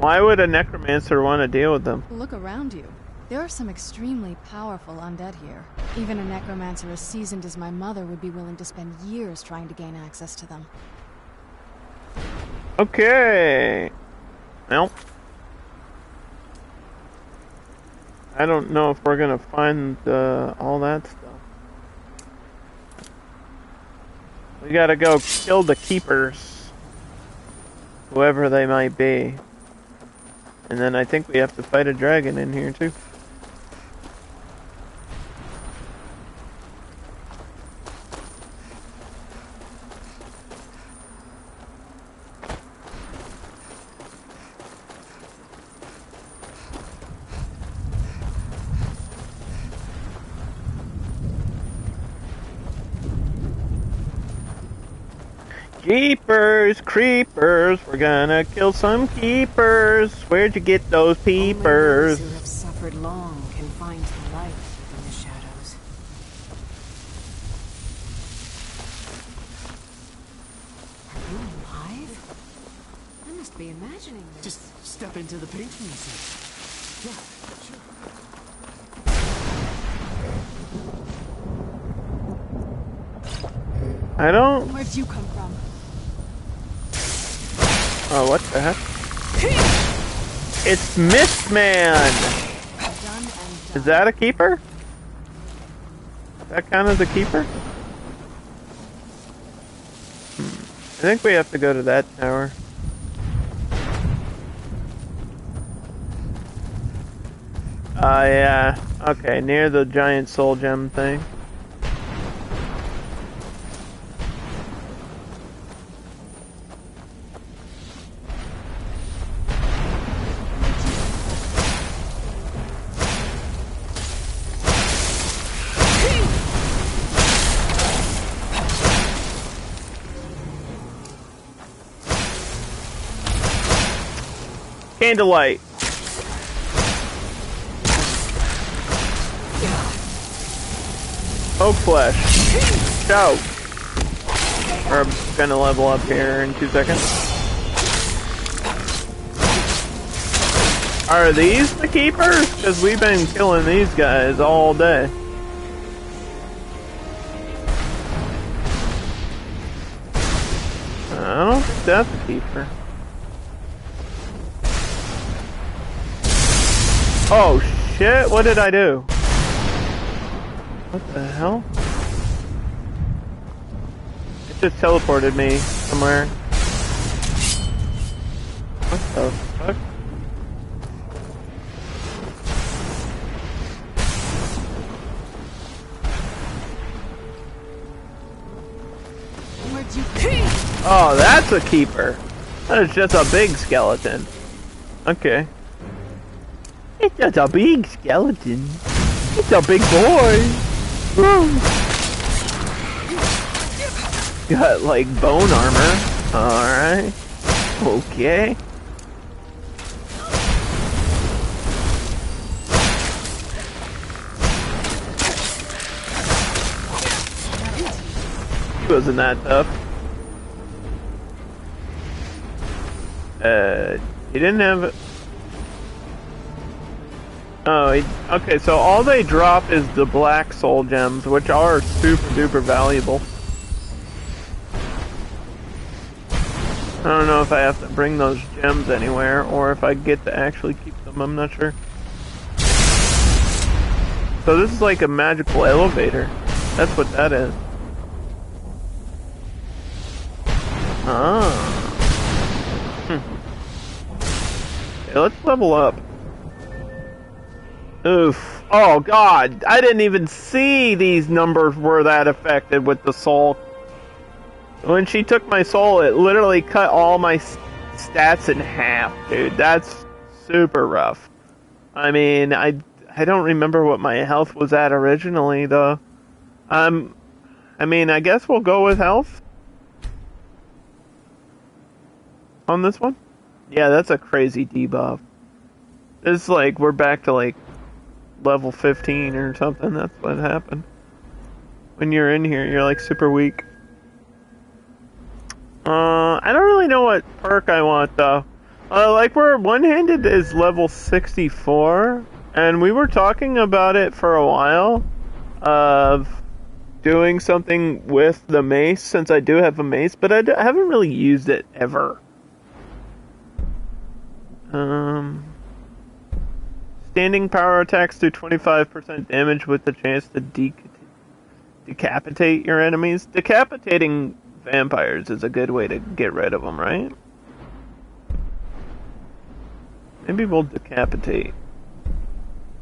Why would a necromancer want to deal with them? Look around you. There are some extremely powerful undead here. Even a necromancer as seasoned as my mother would be willing to spend years trying to gain access to them. Okay. Well, I don't know if we're gonna find all that stuff. We gotta go kill the keepers, whoever they might be, and then I think we have to fight a dragon in here too. Keepers, creepers, we're gonna kill some keepers. Where'd you get those peepers? Only those who have suffered long can find life within the shadows. Are you alive? I must be imagining this. Just step into the painting scene. Yeah, sure. I don't... Where'd you come from? Oh, what the heck? It's Mistman! Is that a keeper? Does that count as a keeper? I think we have to go to that tower. Yeah. Okay, near the giant soul gem thing. Candlelight. Oak flesh. Shout. We're gonna level up here in 2 seconds. Are these the keepers? Because we've been killing these guys all day. I don't think that's a keeper. Oh shit, what did I do? What the hell? It just teleported me somewhere. What the fuck? Where'd you Oh, that's a keeper. That is just a big skeleton. Okay. It's just a big skeleton. It's a big boy. Woo. Got like bone armor. Alright. Okay. He wasn't that tough. He didn't have... Oh, okay, so all they drop is the black soul gems, which are super duper valuable. I don't know if I have to bring those gems anywhere, or if I get to actually keep them, I'm not sure. So this is like a magical elevator. That's what that is. Ah. Okay, let's level up. Oof. Oh god, I didn't even see these numbers were that affected with the soul. When she took my soul, it literally cut all my stats in half, dude. That's super rough. I mean, I don't remember what my health was at originally, though. I mean, I guess we'll go with health on this one. Yeah, that's a crazy debuff. It's like we're back to like level 15 or something. That's what happened. When you're in here, you're like super weak. I don't really know what perk I want though. Like we're one-handed is level 64, and we were talking about it for a while of doing something with the mace, since I do have a mace, but I haven't really used it ever. Standing power attacks do 25% damage with the chance to decapitate your enemies. Decapitating vampires is a good way to get rid of them, right? Maybe we'll decapitate.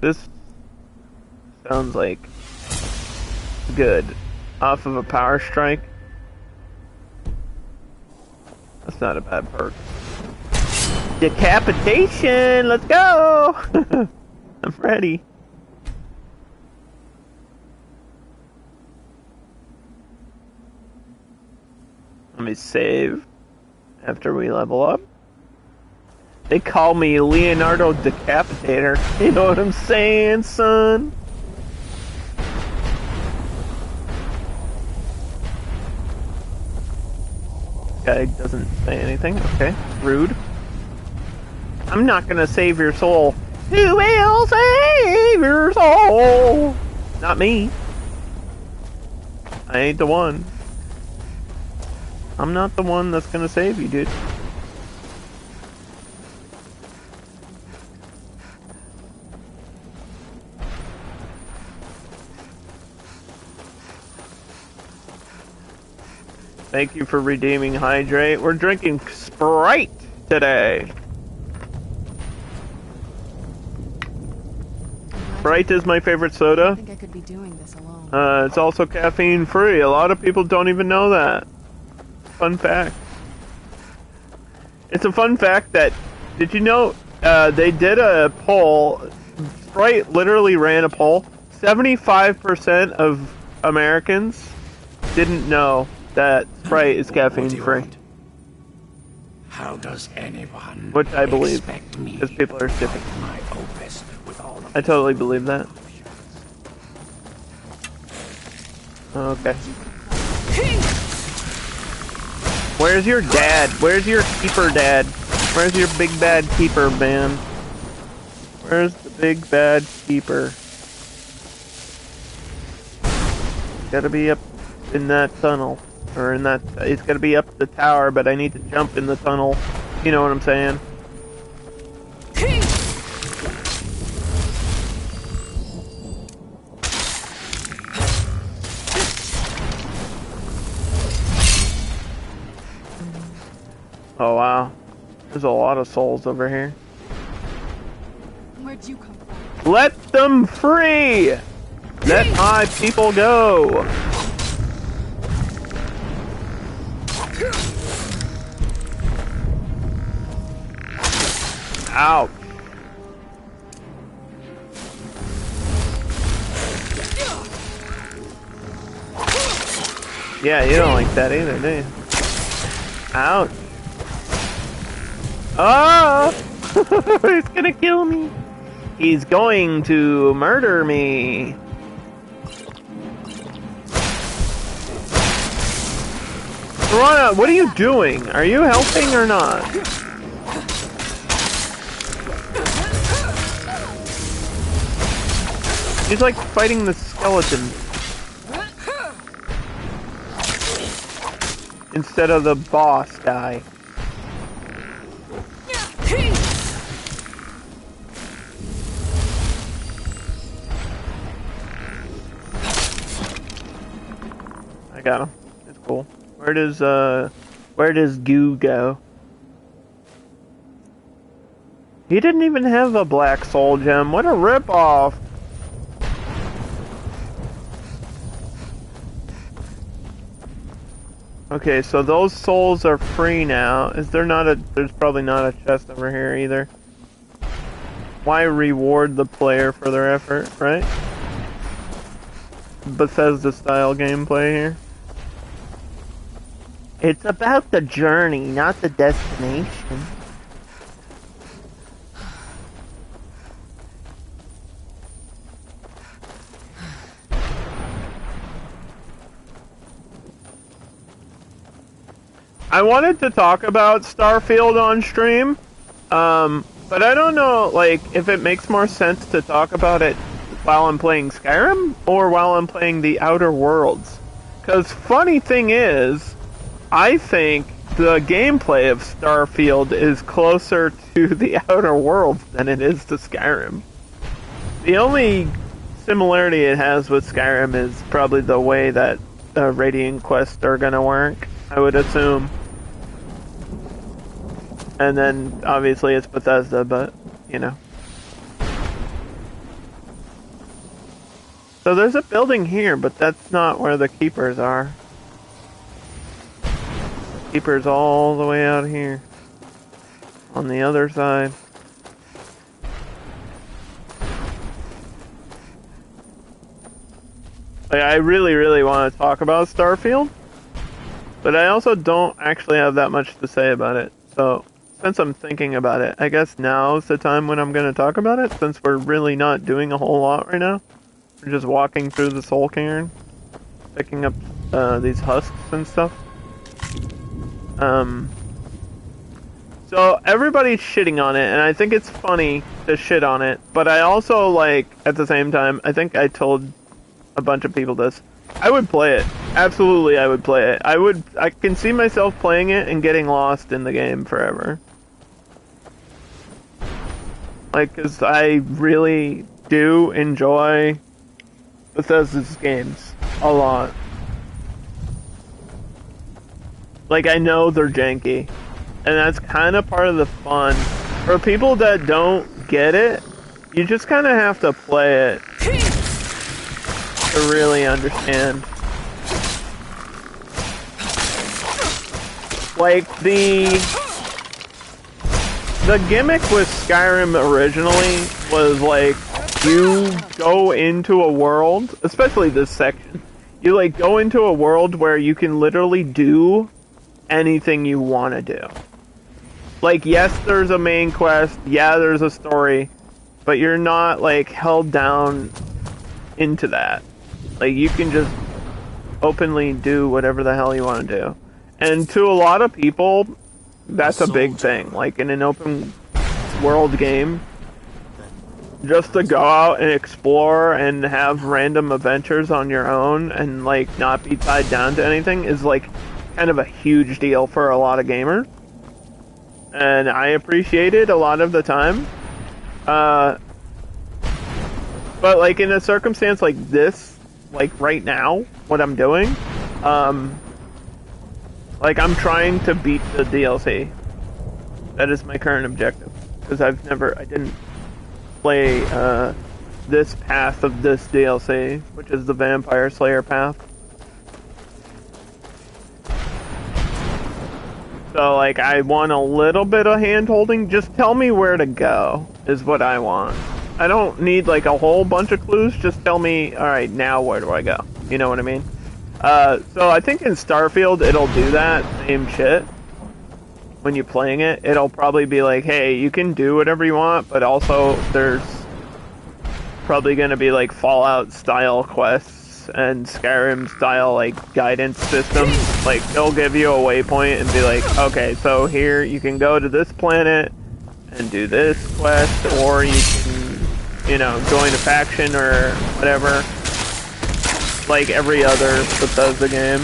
This sounds like good. Off of a power strike. That's not a bad perk. Decapitation! Let's go! I'm ready. Let me save after we level up. They call me Leonardo Decapitator. You know what I'm saying, son? Guy doesn't say anything. Okay, rude. I'm not gonna save your soul. Who will save your soul? Not me. I ain't the one. I'm not the one that's gonna save you, dude. Thank you for redeeming Hydrate. We're drinking Sprite today. Sprite is my favorite soda. I think I could be doing this alone. It's also caffeine free. A lot of people don't even know that. Fun fact. It's a fun fact that, did you know, they did a poll. Sprite literally ran a poll. 75% of Americans didn't know that Sprite is caffeine free. How does anyone? Which I believe, because people are stupid. I totally believe that. Okay. Where's your dad? Where's your keeper dad? Where's your big bad keeper, man? Where's the big bad keeper? Gotta be up in that tunnel. Or in that... It's gotta be up the tower, but I need to jump in the tunnel. You know what I'm saying? Oh wow, there's a lot of souls over here. Where'd you come from? Let them free! Let my people go! Ouch. Yeah, you don't like that either, do you? Ouch. Ah! He's gonna kill me. He's going to murder me. Serana, what are you doing? Are you helping or not? He's like fighting the skeleton instead of the boss guy. I got him. It's cool. Where does Goo go? He didn't even have a black soul gem. What a ripoff! Okay, so those souls are free now. Is there not a... There's probably not a chest over here either. Why reward the player for their effort, right? Bethesda style gameplay here. It's about the journey, not the destination. I wanted to talk about Starfield on stream, but I don't know, like, if it makes more sense to talk about it while I'm playing Skyrim or while I'm playing the Outer Worlds. Because funny thing is, I think the gameplay of Starfield is closer to the Outer Worlds than it is to Skyrim. The only similarity it has with Skyrim is probably the way that Radiant quests are gonna work, I would assume. And then, obviously, it's Bethesda, but, you know. So there's a building here, but that's not where the keepers are. The keeper's all the way out here. On the other side. Like, I really, really want to talk about Starfield. But I also don't actually have that much to say about it. So, since I'm thinking about it, I guess now's the time when I'm going to talk about it, since we're really not doing a whole lot right now. We're just walking through the Soul Cairn, picking up these husks and stuff. So everybody's shitting on it, and I think it's funny to shit on it, but I also, like, at the same time, I think I told a bunch of people this. I would play it. Absolutely, I would play it. I can see myself playing it and getting lost in the game forever. Like, 'cause I really do enjoy Bethesda's games a lot. Like, I know they're janky, and that's kind of part of the fun. For people that don't get it, you just kind of have to play it to really understand. Like, the gimmick with Skyrim originally was, like, you go into a world, especially this section, you, like, go into a world where you can literally do anything you want to do. Like, yes, there's a main quest, yeah, there's a story, but you're not, like, held down into that. Like, you can just openly do whatever the hell you want to do. And to a lot of people, that's a big thing. Like, in an open world game, just to go out and explore and have random adventures on your own and, like, not be tied down to anything is, like, kind of a huge deal for a lot of gamers. And I appreciate it a lot of the time. But, like, in a circumstance like this, like, right now, what I'm doing, like, I'm trying to beat the DLC. That is my current objective. Because I didn't play, this path of this DLC, which is the Vampire Slayer path. So, like, I want a little bit of hand-holding. Just tell me where to go, is what I want. I don't need, like, a whole bunch of clues. Just tell me, alright, now where do I go? You know what I mean? So I think in Starfield, it'll do that same shit. when you're playing it, it'll probably be like, hey, you can do whatever you want, but also there's probably going to be like Fallout style quests and Skyrim style like guidance systems. Like they'll give you a waypoint and be like, okay, so here you can go to this planet and do this quest, or you can, you know, join a faction or whatever, like every other Bethesda game.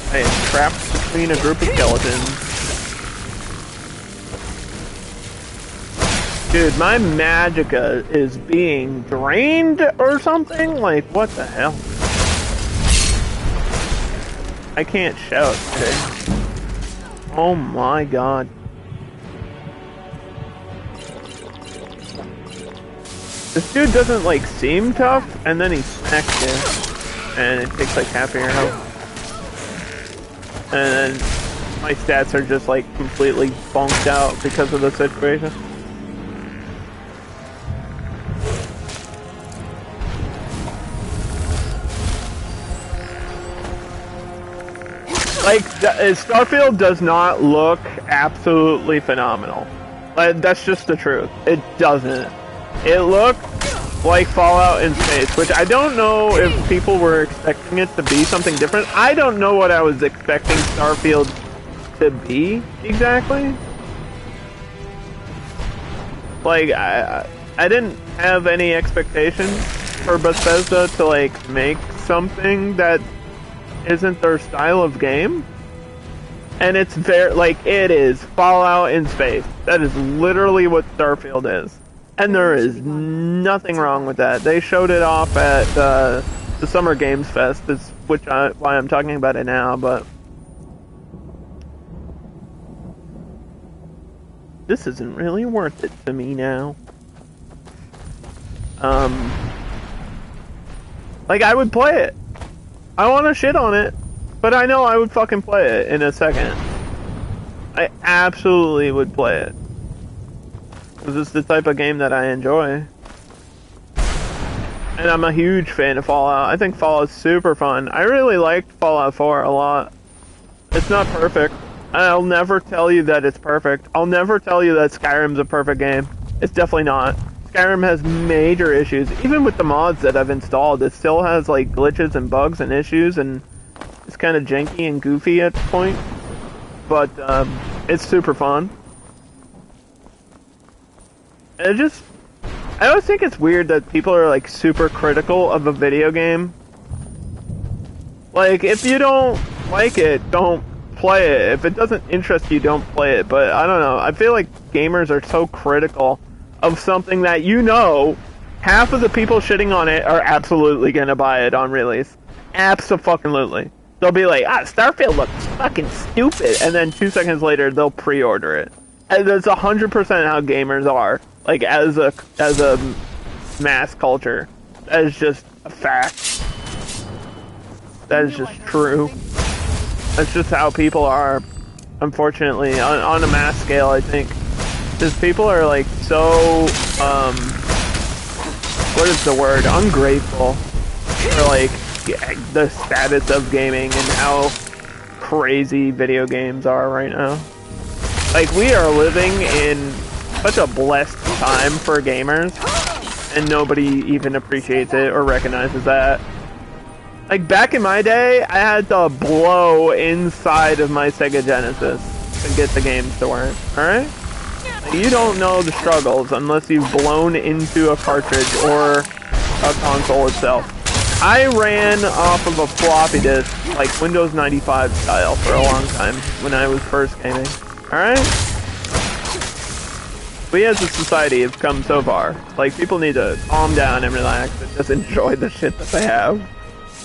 I am trapped between a group of skeletons. Dude, my magicka is being drained or something? Like, what the hell? I can't shout today. Oh my god. This dude doesn't, like, seem tough, and then he smacks you. And it takes, like, half of your health. And then my stats are just like completely bonked out because of the situation. Like, Starfield does not look absolutely phenomenal. Like, that's just the truth. It doesn't. It looked like Fallout in space, which I don't know if people were expecting it to be something different. I don't know what I was expecting Starfield to be exactly. Like, I didn't have any expectations for Bethesda to like make something that isn't their style of game. And it's very, like, it is Fallout in space. That is literally what Starfield is. And there is nothing wrong with that. They showed it off at the Summer Games Fest, why I'm talking about it now, but this isn't really worth it to me now. Like, I would play it. I want to shit on it, but I know I would fucking play it in a second. I absolutely would play it. This is the type of game that I enjoy. And I'm a huge fan of Fallout. I think Fallout's super fun. I really liked Fallout 4 a lot. It's not perfect. I'll never tell you that it's perfect. I'll never tell you that Skyrim's a perfect game. It's definitely not. Skyrim has major issues. Even with the mods that I've installed, it still has like glitches and bugs and issues, and it's kind of janky and goofy at points. But it's super fun. I always think it's weird that people are like super critical of a video game. Like, if you don't like it, don't play it. If it doesn't interest you, don't play it. But I don't know, I feel like gamers are so critical of something that, you know, half of the people shitting on it are absolutely gonna buy it on release. Abso-fucking-lutely. They'll be like, Starfield looks fucking stupid, and then 2 seconds later they'll pre-order it. And that's 100% how gamers are. Like, as a mass culture. That is just a fact. That is just true. That's just how people are, unfortunately, on a mass scale, I think. Because people are, like, so, what is the word? Ungrateful for, like, the status of gaming and how crazy video games are right now. Like, we are living in such a blessed time for gamers, and nobody even appreciates it or recognizes that. Like, back in my day, I had to blow inside of my Sega Genesis to get the games to work, alright? You don't know the struggles unless you've blown into a cartridge or a console itself. I ran off of a floppy disk, like Windows 95 style, for a long time when I was first gaming, alright? We as a society have come so far. Like, people need to calm down and relax and just enjoy the shit that they have.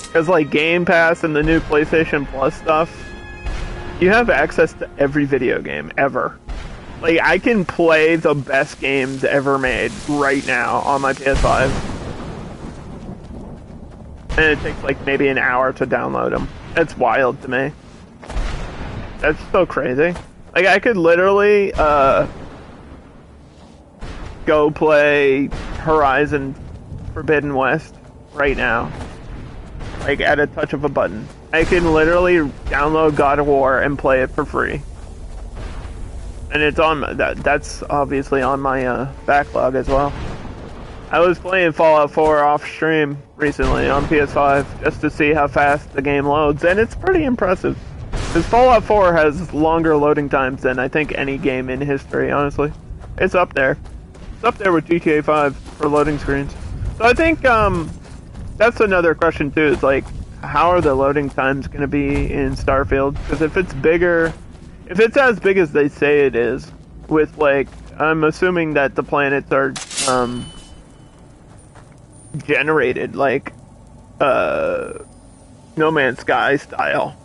Because, like, Game Pass and the new PlayStation Plus stuff, you have access to every video game, ever. Like, I can play the best games ever made right now on my PS5. And it takes, like, maybe an hour to download them. It's wild to me. That's so crazy. Like, I could literally, go play Horizon Forbidden West right now. Like, at a touch of a button. I can literally download God of War and play it for free. And it's on that's obviously on my backlog as well. I was playing Fallout 4 off stream recently on PS5 just to see how fast the game loads, and it's pretty impressive. Because Fallout 4 has longer loading times than I think any game in history, honestly. It's up there. It's up there with GTA 5 for loading screens. So I think that's another question too, is like, how are the loading times going to be in Starfield? Because if it's bigger, if it's as big as they say it is, with like, I'm assuming that the planets are generated like No Man's Sky style.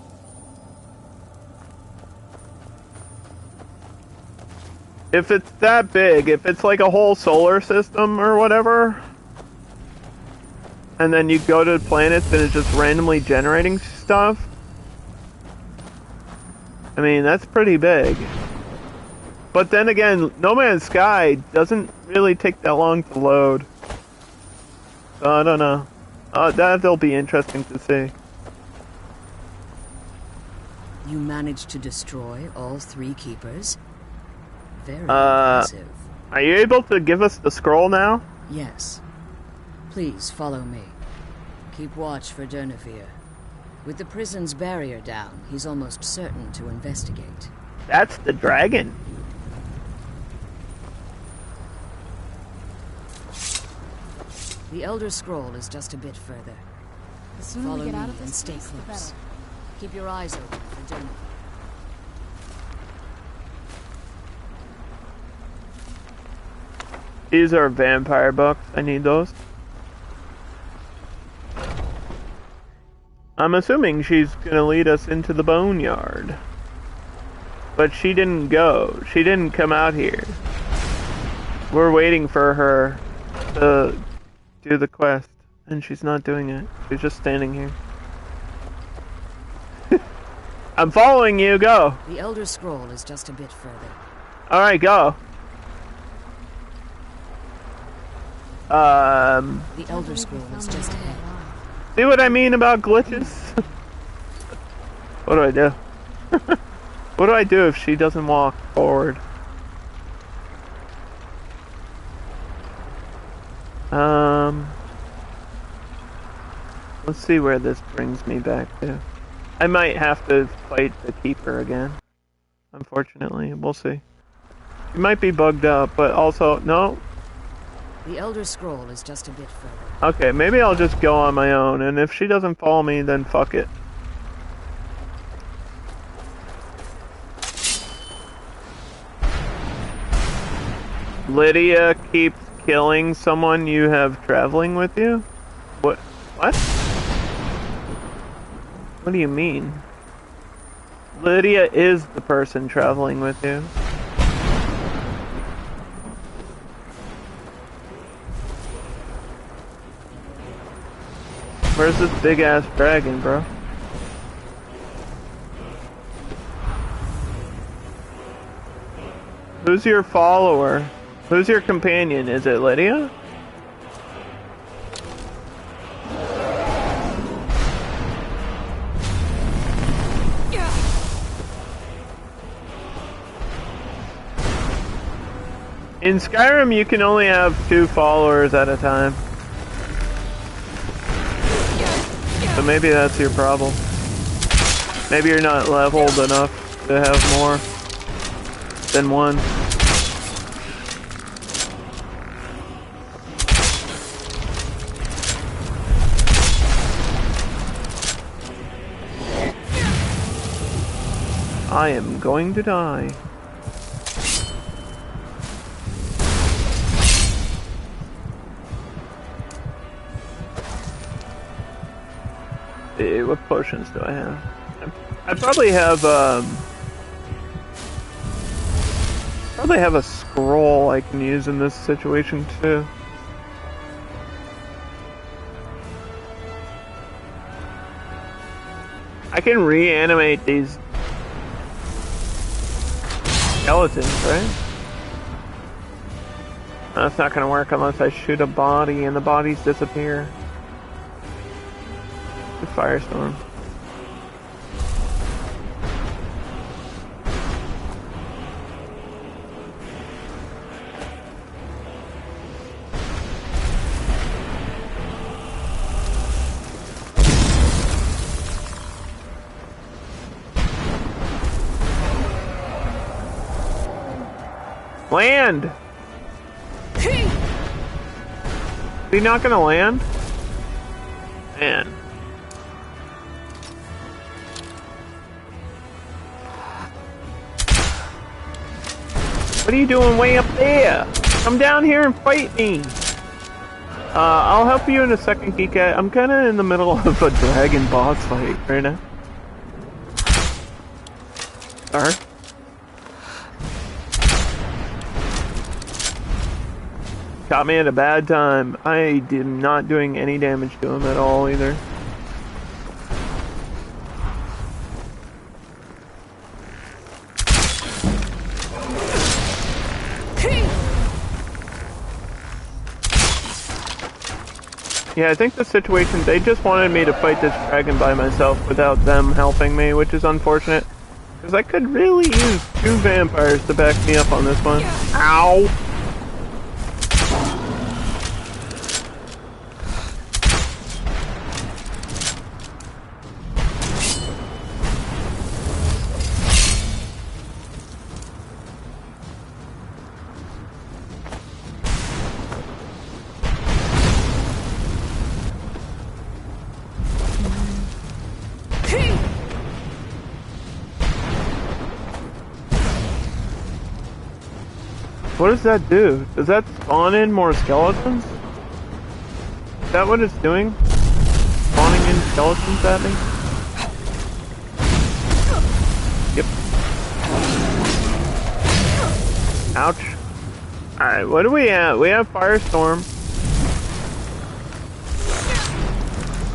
If it's that big, if it's like a whole solar system or whatever, and then you go to planets and it's just randomly generating stuff, I mean, that's pretty big. But then again, No Man's Sky doesn't really take that long to load. So I don't know. That'll be interesting to see. You managed to destroy all 3 keepers? Very impressive. Are you able to give us the scroll now? Yes. Please follow me. Keep watch for Durnevere. With the prison's barrier down, he's almost certain to investigate. That's the dragon. The Elder Scroll is just a bit further. The sooner Follow we get me out of and this stay place, the close. better. Keep your eyes open for Durnevere. These are vampire books. I need those. I'm assuming she's gonna lead us into the boneyard. But she didn't go. She didn't come out here. We're waiting for her to do the quest, and she's not doing it. She's just standing here. I'm following you, go! The Elder Scroll is just a bit further. Alright, go. The Elder Scroll is just ahead. See what I mean about glitches? What do I do? What do I do if she doesn't walk forward? Let's see where this brings me back to. I might have to fight the Keeper again. Unfortunately, we'll see. She might be bugged up, but also, no. The Elder Scroll is just a bit further. Okay, maybe I'll just go on my own, and if she doesn't follow me, then fuck it. Lydia keeps killing someone you have traveling with you? What? What? What do you mean? Lydia is the person traveling with you. Where's this big ass dragon, bro? Who's your follower? Who's your companion? Is it Lydia? In Skyrim, you can only have 2 followers at a time. So maybe that's your problem. Maybe you're not leveled enough to have more than 1. I am going to die. What potions do I have? I probably have a scroll I can use in this situation too. I can reanimate these skeletons, right? That's not gonna work unless I shoot a body and the bodies disappear. Firestorm. Land! Is he not gonna land? Man. What are you doing way up there? Come down here and fight me! I'll help you in a second, Kika. I'm kinda in the middle of a dragon boss fight right now. Sorry. Caught me at a bad time. I am not doing any damage to him at all either. Yeah, I think the situation, they just wanted me to fight this dragon by myself without them helping me, which is unfortunate. Because I could really use 2 vampires to back me up on this one. Ow! What does that do? Does that spawn in more skeletons? Is that what it's doing? Spawning in skeletons at me? Yep. Ouch. Alright, what do we have? We have Firestorm.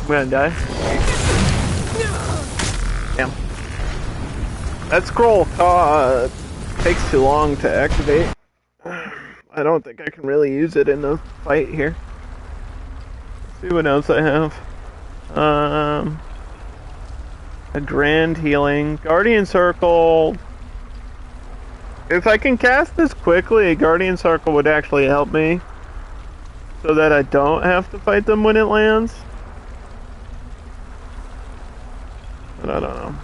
I'm gonna die. Damn. That scroll takes too long to activate. I don't think I can really use it in the fight here. Let's see what else I have. A grand healing. Guardian Circle. If I can cast this quickly, a Guardian Circle would actually help me. So that I don't have to fight them when it lands. But I don't know.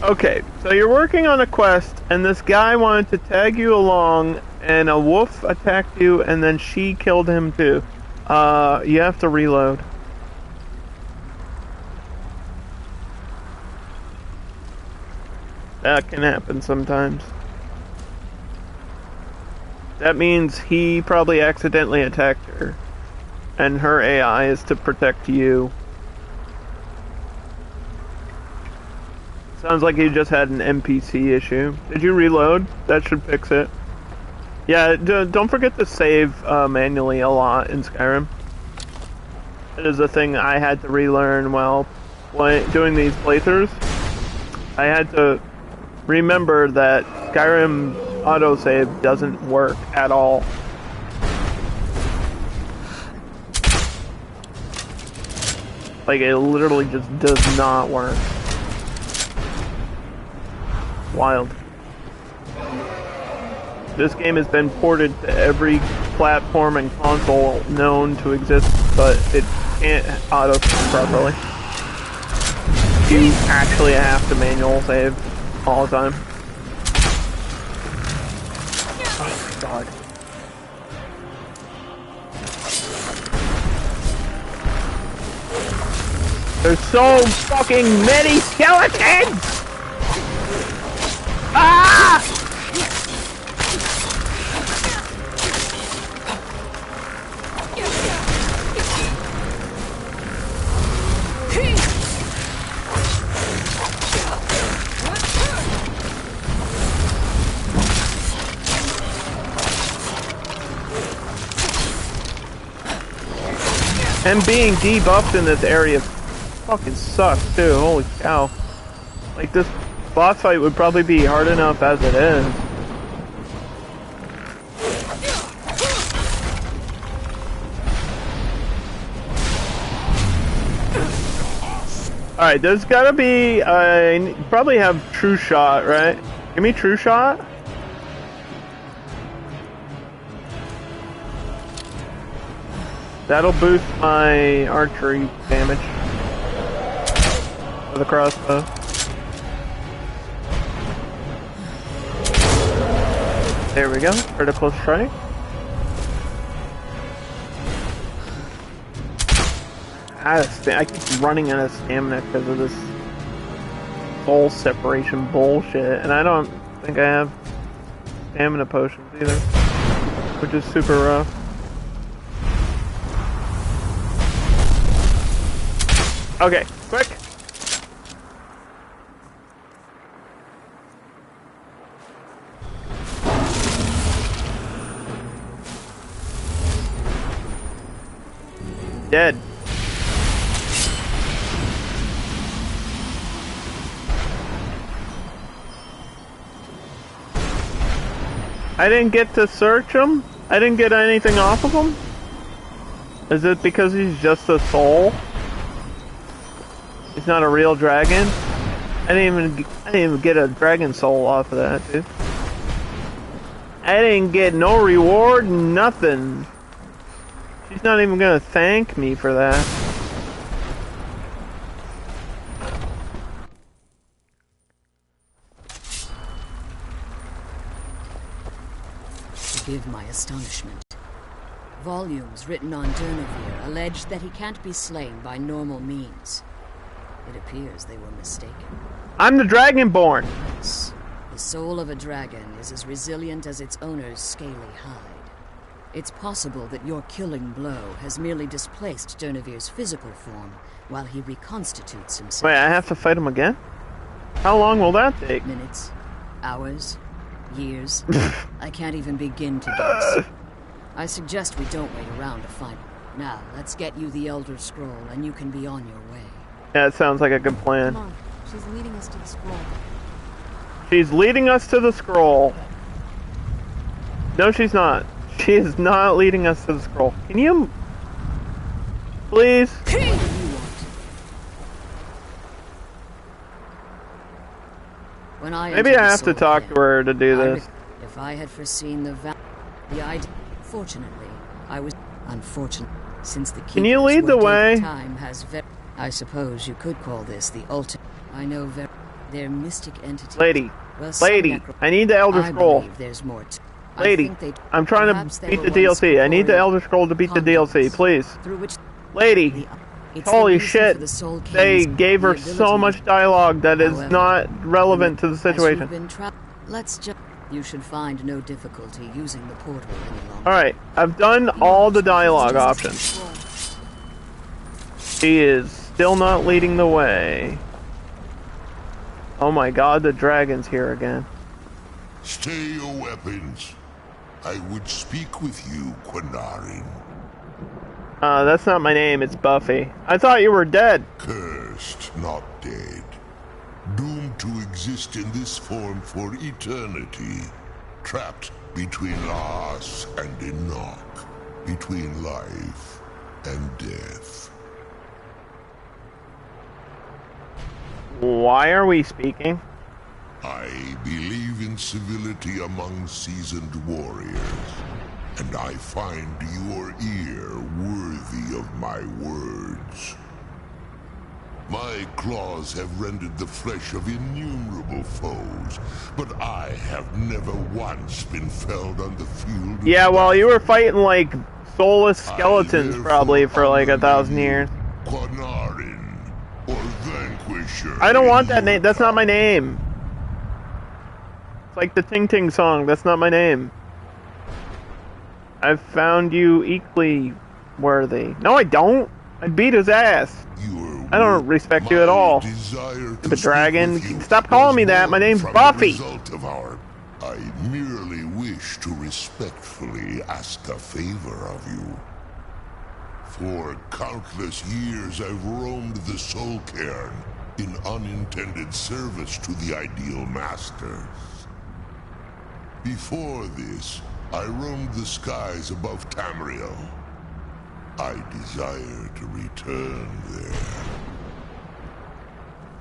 Okay, so you're working on a quest, and this guy wanted to tag you along, and a wolf attacked you, and then she killed him too. You have to reload. That can happen sometimes. That means he probably accidentally attacked her, and her AI is to protect you. Sounds like you just had an NPC issue. Did you reload? That should fix it. Yeah, don't forget to save manually a lot in Skyrim. It is a thing I had to relearn while doing these playthroughs. I had to remember that Skyrim autosave doesn't work at all. Like, it literally just does not work. Wild. This game has been ported to every platform and console known to exist, but it can't auto-save properly. You actually have to manual save all the time. Oh my god. There's so fucking many skeletons! Ah! And being debuffed in this area fucking sucks too, holy cow. Like, this boss fight would probably be hard enough as it is. Alright, there's gotta be, probably have True Shot, right? Give me True Shot. That'll boost my archery damage. with a crossbow. There we go. Critical strike. I keep running out of stamina because of this soul separation bullshit, and I don't think I have stamina potions either, which is super rough. Okay, quick. Dead. I didn't get to search him? I didn't get anything off of him? Is it because he's just a soul? He's not a real dragon? I didn't even get a dragon soul off of that, dude. I didn't get no reward, nothing. She's not even gonna thank me for that. Forgive my astonishment. Volumes written on Durnevere allege that he can't be slain by normal means. It appears they were mistaken. I'm the Dragonborn! The soul of a dragon is as resilient as its owner's scaly hide. It's possible that your killing blow has merely displaced Durnevere's physical form while he reconstitutes himself. Wait, I have to fight him again? How long will that take? Minutes, hours, years. I can't even begin to guess. I suggest we don't wait around to find him. Now, let's get you the Elder Scroll and you can be on your way. Yeah, it sounds like a good plan. Come on, she's leading us to the scroll. She's leading us to the scroll. No, she's not. She is not leading us to the scroll. Can you... please? When I Maybe I have to talk to her to do this. If I had foreseen the idea... Fortunately, I was... Unfortunate. Since the Can you lead the way? Time has I suppose you could call this the ultimate... I know they're mystic entities. Lady. Well, Lady, I need the Elder Scroll. There's more Lady, I'm trying to beat the DLC. I need the Elder Scroll to beat the DLC, please. Lady, holy shit, they gave her so much dialogue that is not relevant to the situation. Let's just... You should find no difficulty using the portal any longer. Alright, I've done all the dialogue options. She is still not leading the way. Oh my god, the dragon's here again. Stay your weapons. I would speak with you, Quinarin. That's not my name, it's Buffy. I thought you were dead. Cursed, not dead. Doomed to exist in this form for eternity. Trapped between Laas and Enoch. Between life and death. Why are we speaking? I believe in civility among seasoned warriors, and I find your ear worthy of my words. My claws have rended the flesh of innumerable foes, but I have never once been felled on the field of Yeah, well, you were fighting, like, soulless skeletons probably for, like, 1,000 years. Quinarin, or Vanquisher. I don't want that name. That's not my name. It's like the Ting Ting song. That's not my name. I've found you equally worthy. No, I don't. I beat his ass. I don't respect you at all. The dragon. Stop calling me that. My name's Buffy. I merely wish to respectfully ask a favor of you. For countless years I've roamed the Soul Cairn in unintended service to the ideal masters. Before this, I roamed the skies above Tamriel. I desire to return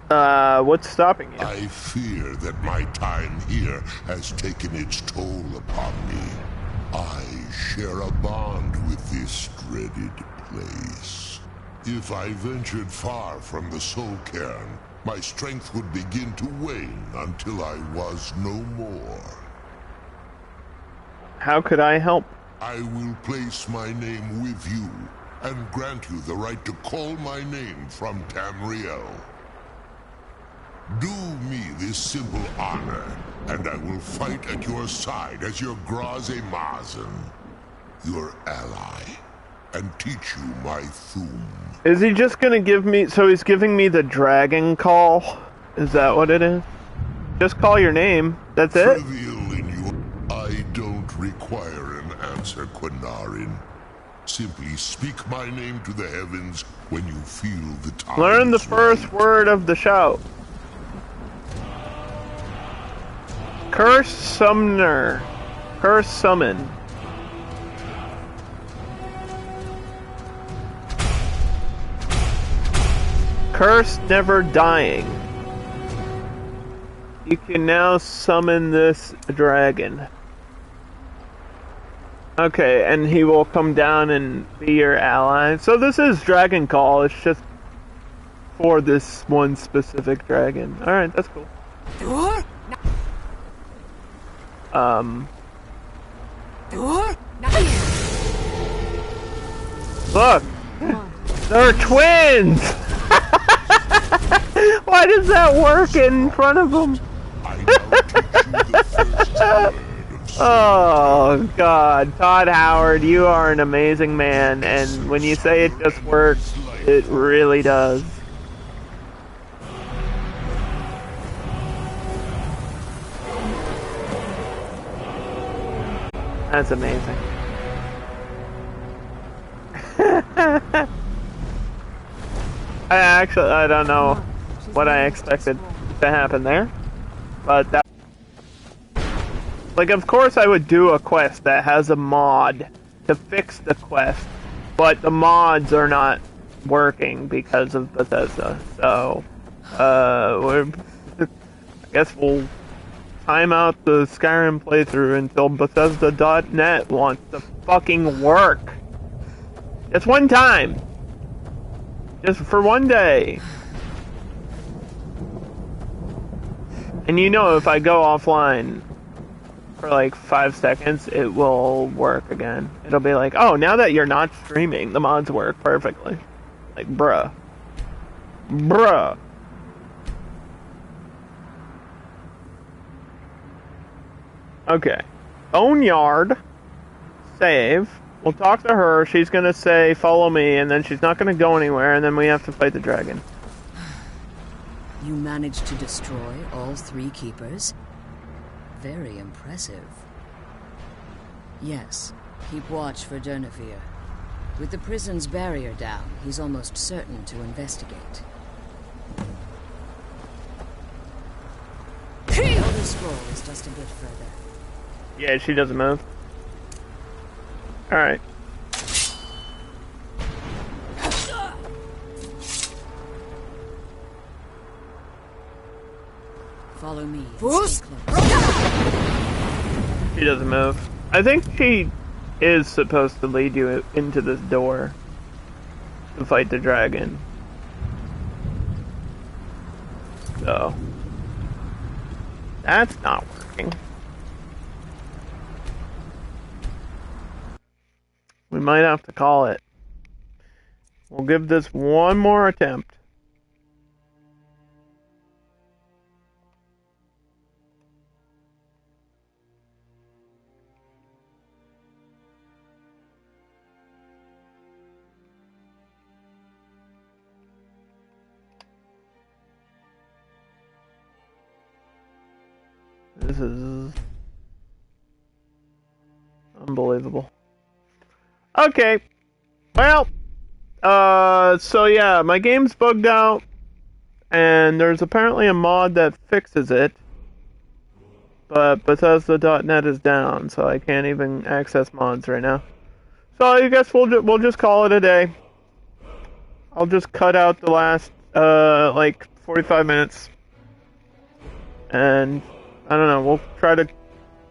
there. What's stopping you? I fear that my time here has taken its toll upon me. I share a bond with this dreaded place. If I ventured far from the Soul Cairn, my strength would begin to wane until I was no more. How could I help? I will place my name with you and grant you the right to call my name from Tamriel. Do me this simple honor, and I will fight at your side as your Graze Mazen, your ally, and teach you my Thum. Is he just gonna give me... So he's giving me the dragon call? Is that what it is? Just call your name. That's it? Trivial in you. I don't require an answer, Quinarin. Simply speak my name to the heavens when you feel the time. Learn the first word of the shout. Curse Summoner. Curse Summon. Curse Never Dying. You can now summon this dragon. Okay, and he will come down and be your ally. So this is Dragon Call, it's just for this one specific dragon. Alright, that's cool. Look! They're twins! Why does that work in front of them? Oh, God. Todd Howard, you are an amazing man, and when you say it just works, it really does. That's amazing. I don't know what I expected to happen there, but that... Like, of course I would do a quest that has a mod to fix the quest, but the mods are not working because of Bethesda, so, I guess we'll time out the Skyrim playthrough until Bethesda.net wants to fucking work. Just one time. Just for one day. And you know, if I go offline for like 5 seconds, it will work again. It'll be like, oh, now that you're not streaming, the mods work perfectly. Like, bruh. Bruh. Okay. Boneyard. Save. We'll talk to her. She's gonna say, follow me, and then she's not gonna go anywhere, and then we have to fight the dragon. You managed to destroy all 3 keepers? Very impressive. Yes, keep watch for Durnevere. With the prison's barrier down, he's almost certain to investigate. The Elder Scroll is just a bit further. Yeah, she doesn't move. Alright. Follow me. She doesn't move. I think she is supposed to lead you into this door to fight the dragon. So that's not working. We might have to call it. We'll give this one more attempt. This is unbelievable. Okay. Well, so yeah, my game's bugged out, and there's apparently a mod that fixes it, but Bethesda.net is down, so I can't even access mods right now. So I guess we'll just call it a day. I'll just cut out the last, like, 45 minutes, and I don't know, we'll try to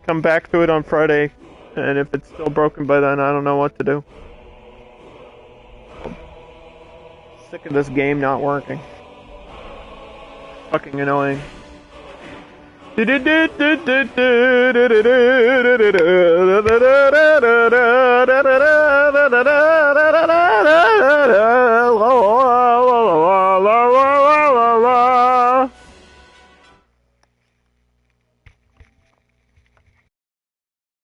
come back to it on Friday, and if it's still broken by then, I don't know what to do. I'm sick of this game not working. fucking annoying.